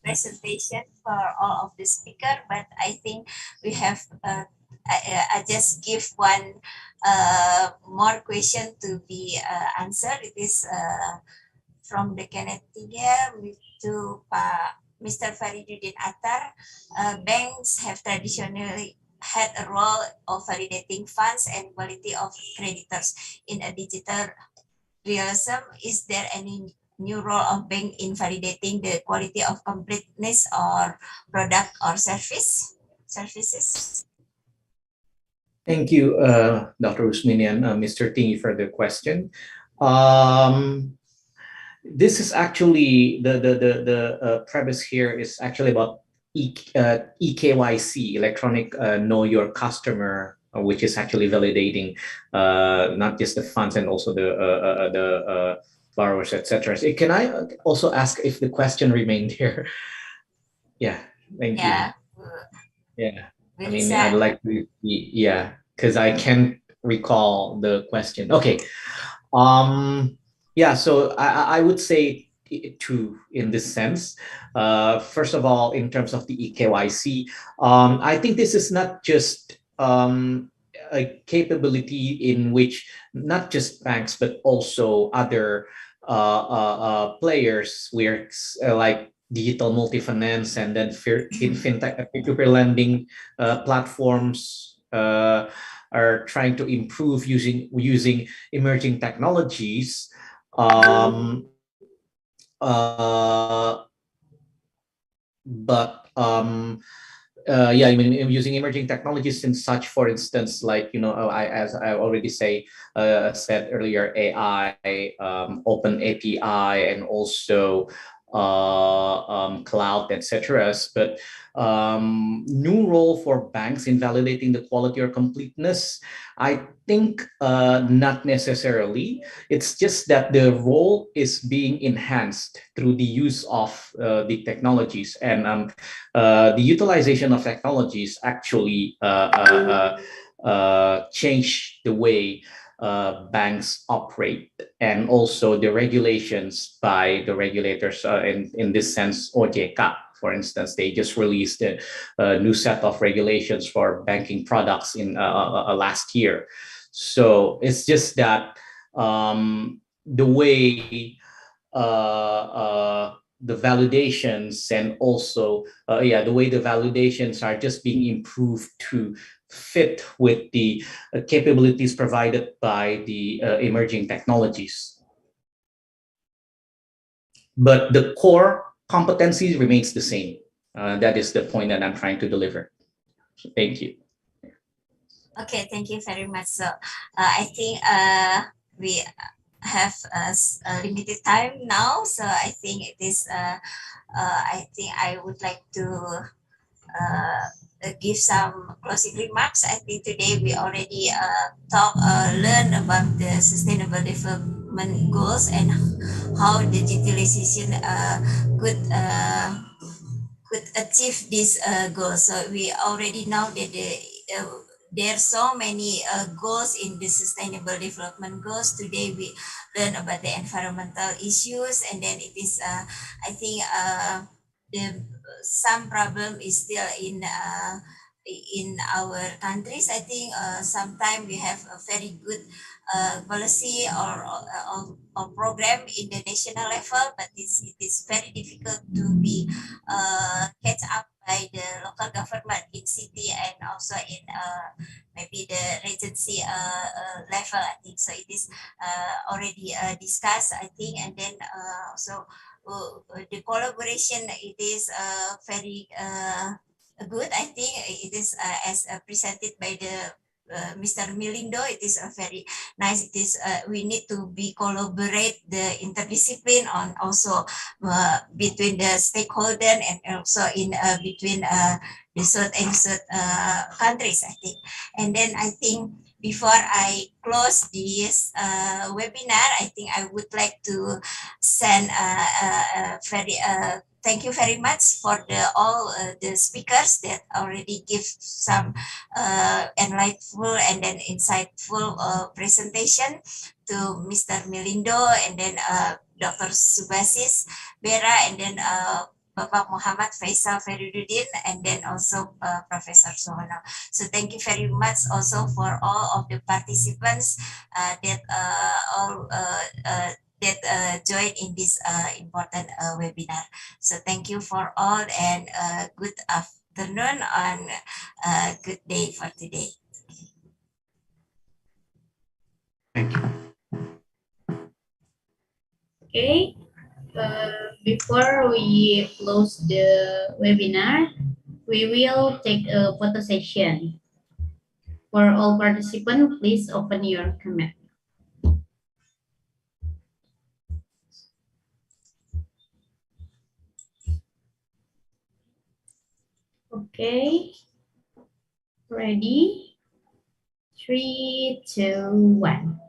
presentation for all of the speaker, but I think we have I just give one more question to be answered. It is from the Kenneth Tiga to Mr. Fariduddin Attar. Banks have traditionally had a role of validating funds and quality of creditors. In a digital realism, is there any new role of bank in validating the quality of completeness or product or services? Thank you, Dr. Usmini and Mr. Tingi for the question. This is actually the premise here is actually about EKYC, electronic know your customer, which is actually validating not just the funds and also the borrowers, etc. So can I also ask if the question remained here? Yeah, thank you. Yeah, I mean, I'd like to because I can't recall the question. Okay. Yeah, so I would say two in this sense. First of all, in terms of the EKYC, I think this is not just a capability in which not just banks but also other players, where like digital multi-finance and then in fintech peer-to-peer lending platforms are trying to improve using emerging technologies. Yeah, I mean, using emerging technologies and such, for instance, like, as I already said earlier, AI, open API, and also cloud, etc. But new role for banks in validating the quality or completeness, I think not necessarily. It's just that the role is being enhanced through the use of the technologies, and the utilization of technologies actually change the way banks operate, and also the regulations by the regulators. In this sense, OJK, for instance, they just released a new set of regulations for banking products in last year. So it's just that the way the validations and also the way the validations are just being improved to fit with the capabilities provided by the emerging technologies. But the core competency remains the same. That is the point that I'm trying to deliver. Thank you. Okay, thank you very much. So I think we have a limited time now, so I think it is. I think I would like to give some closing remarks. I think today we already learn about the Sustainable Development Goals and how digitalization could achieve this goal. So we already know that there are so many goals in the Sustainable Development Goals. Today we learn about the environmental issues, and then it is, I think, some problem is still in our countries. I think sometimes we have a very good policy or program in the national level, but it is very difficult to be catch up by the local government in city and also in maybe the regency level. I think so. It is already discussed, I think, and then also the collaboration. It is very good. I think it is as presented by the Mr. Milindo. It is a very nice. It is we need to be collaborate the interdiscipline on also between the stakeholder and also in between the South and South countries, I think. And then I think before I close this webinar, I think I would like to send very thank you very much for all the speakers that already give some enlightful and then insightful presentation to Mr. Milindo and then Dr. Subhasis Bera and then Bapak Muhammad Faisal Feriduddin and then also Professor Sohono. So thank you very much also for all of the participants that join in this important webinar. So thank you for all and good afternoon and good day for today. Thank you. Okay. Before we close the webinar, we will take a photo session. For all participants, please open your camera. Okay. Ready? 3, 2, 1.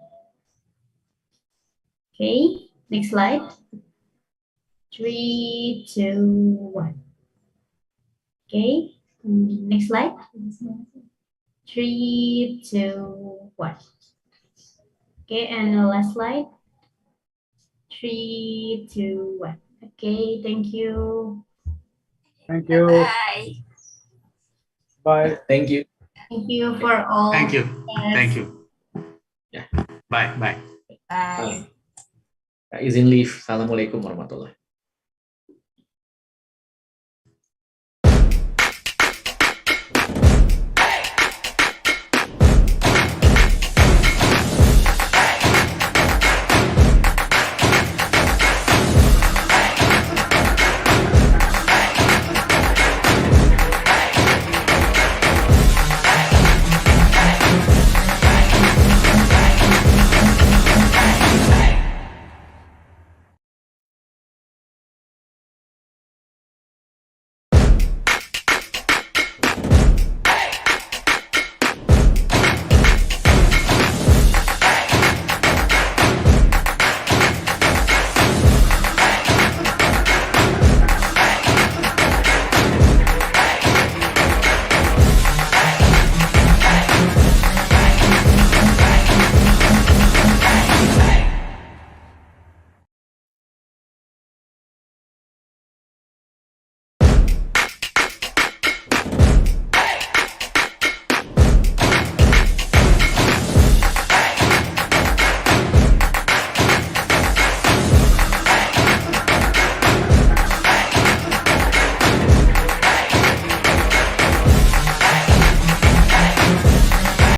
Okay. Next slide. 3, 2, 1. Okay. Next slide. 3, 2, 1. Okay, and the last slide. 3, 2, 1. Okay, thank you. Thank you. Bye. Bye. Thank you. Thank you for all. Thank you. Yes. Thank you. Yeah. Bye. Bye. Bye. Izin leave. Assalamualaikum warahmatullahi.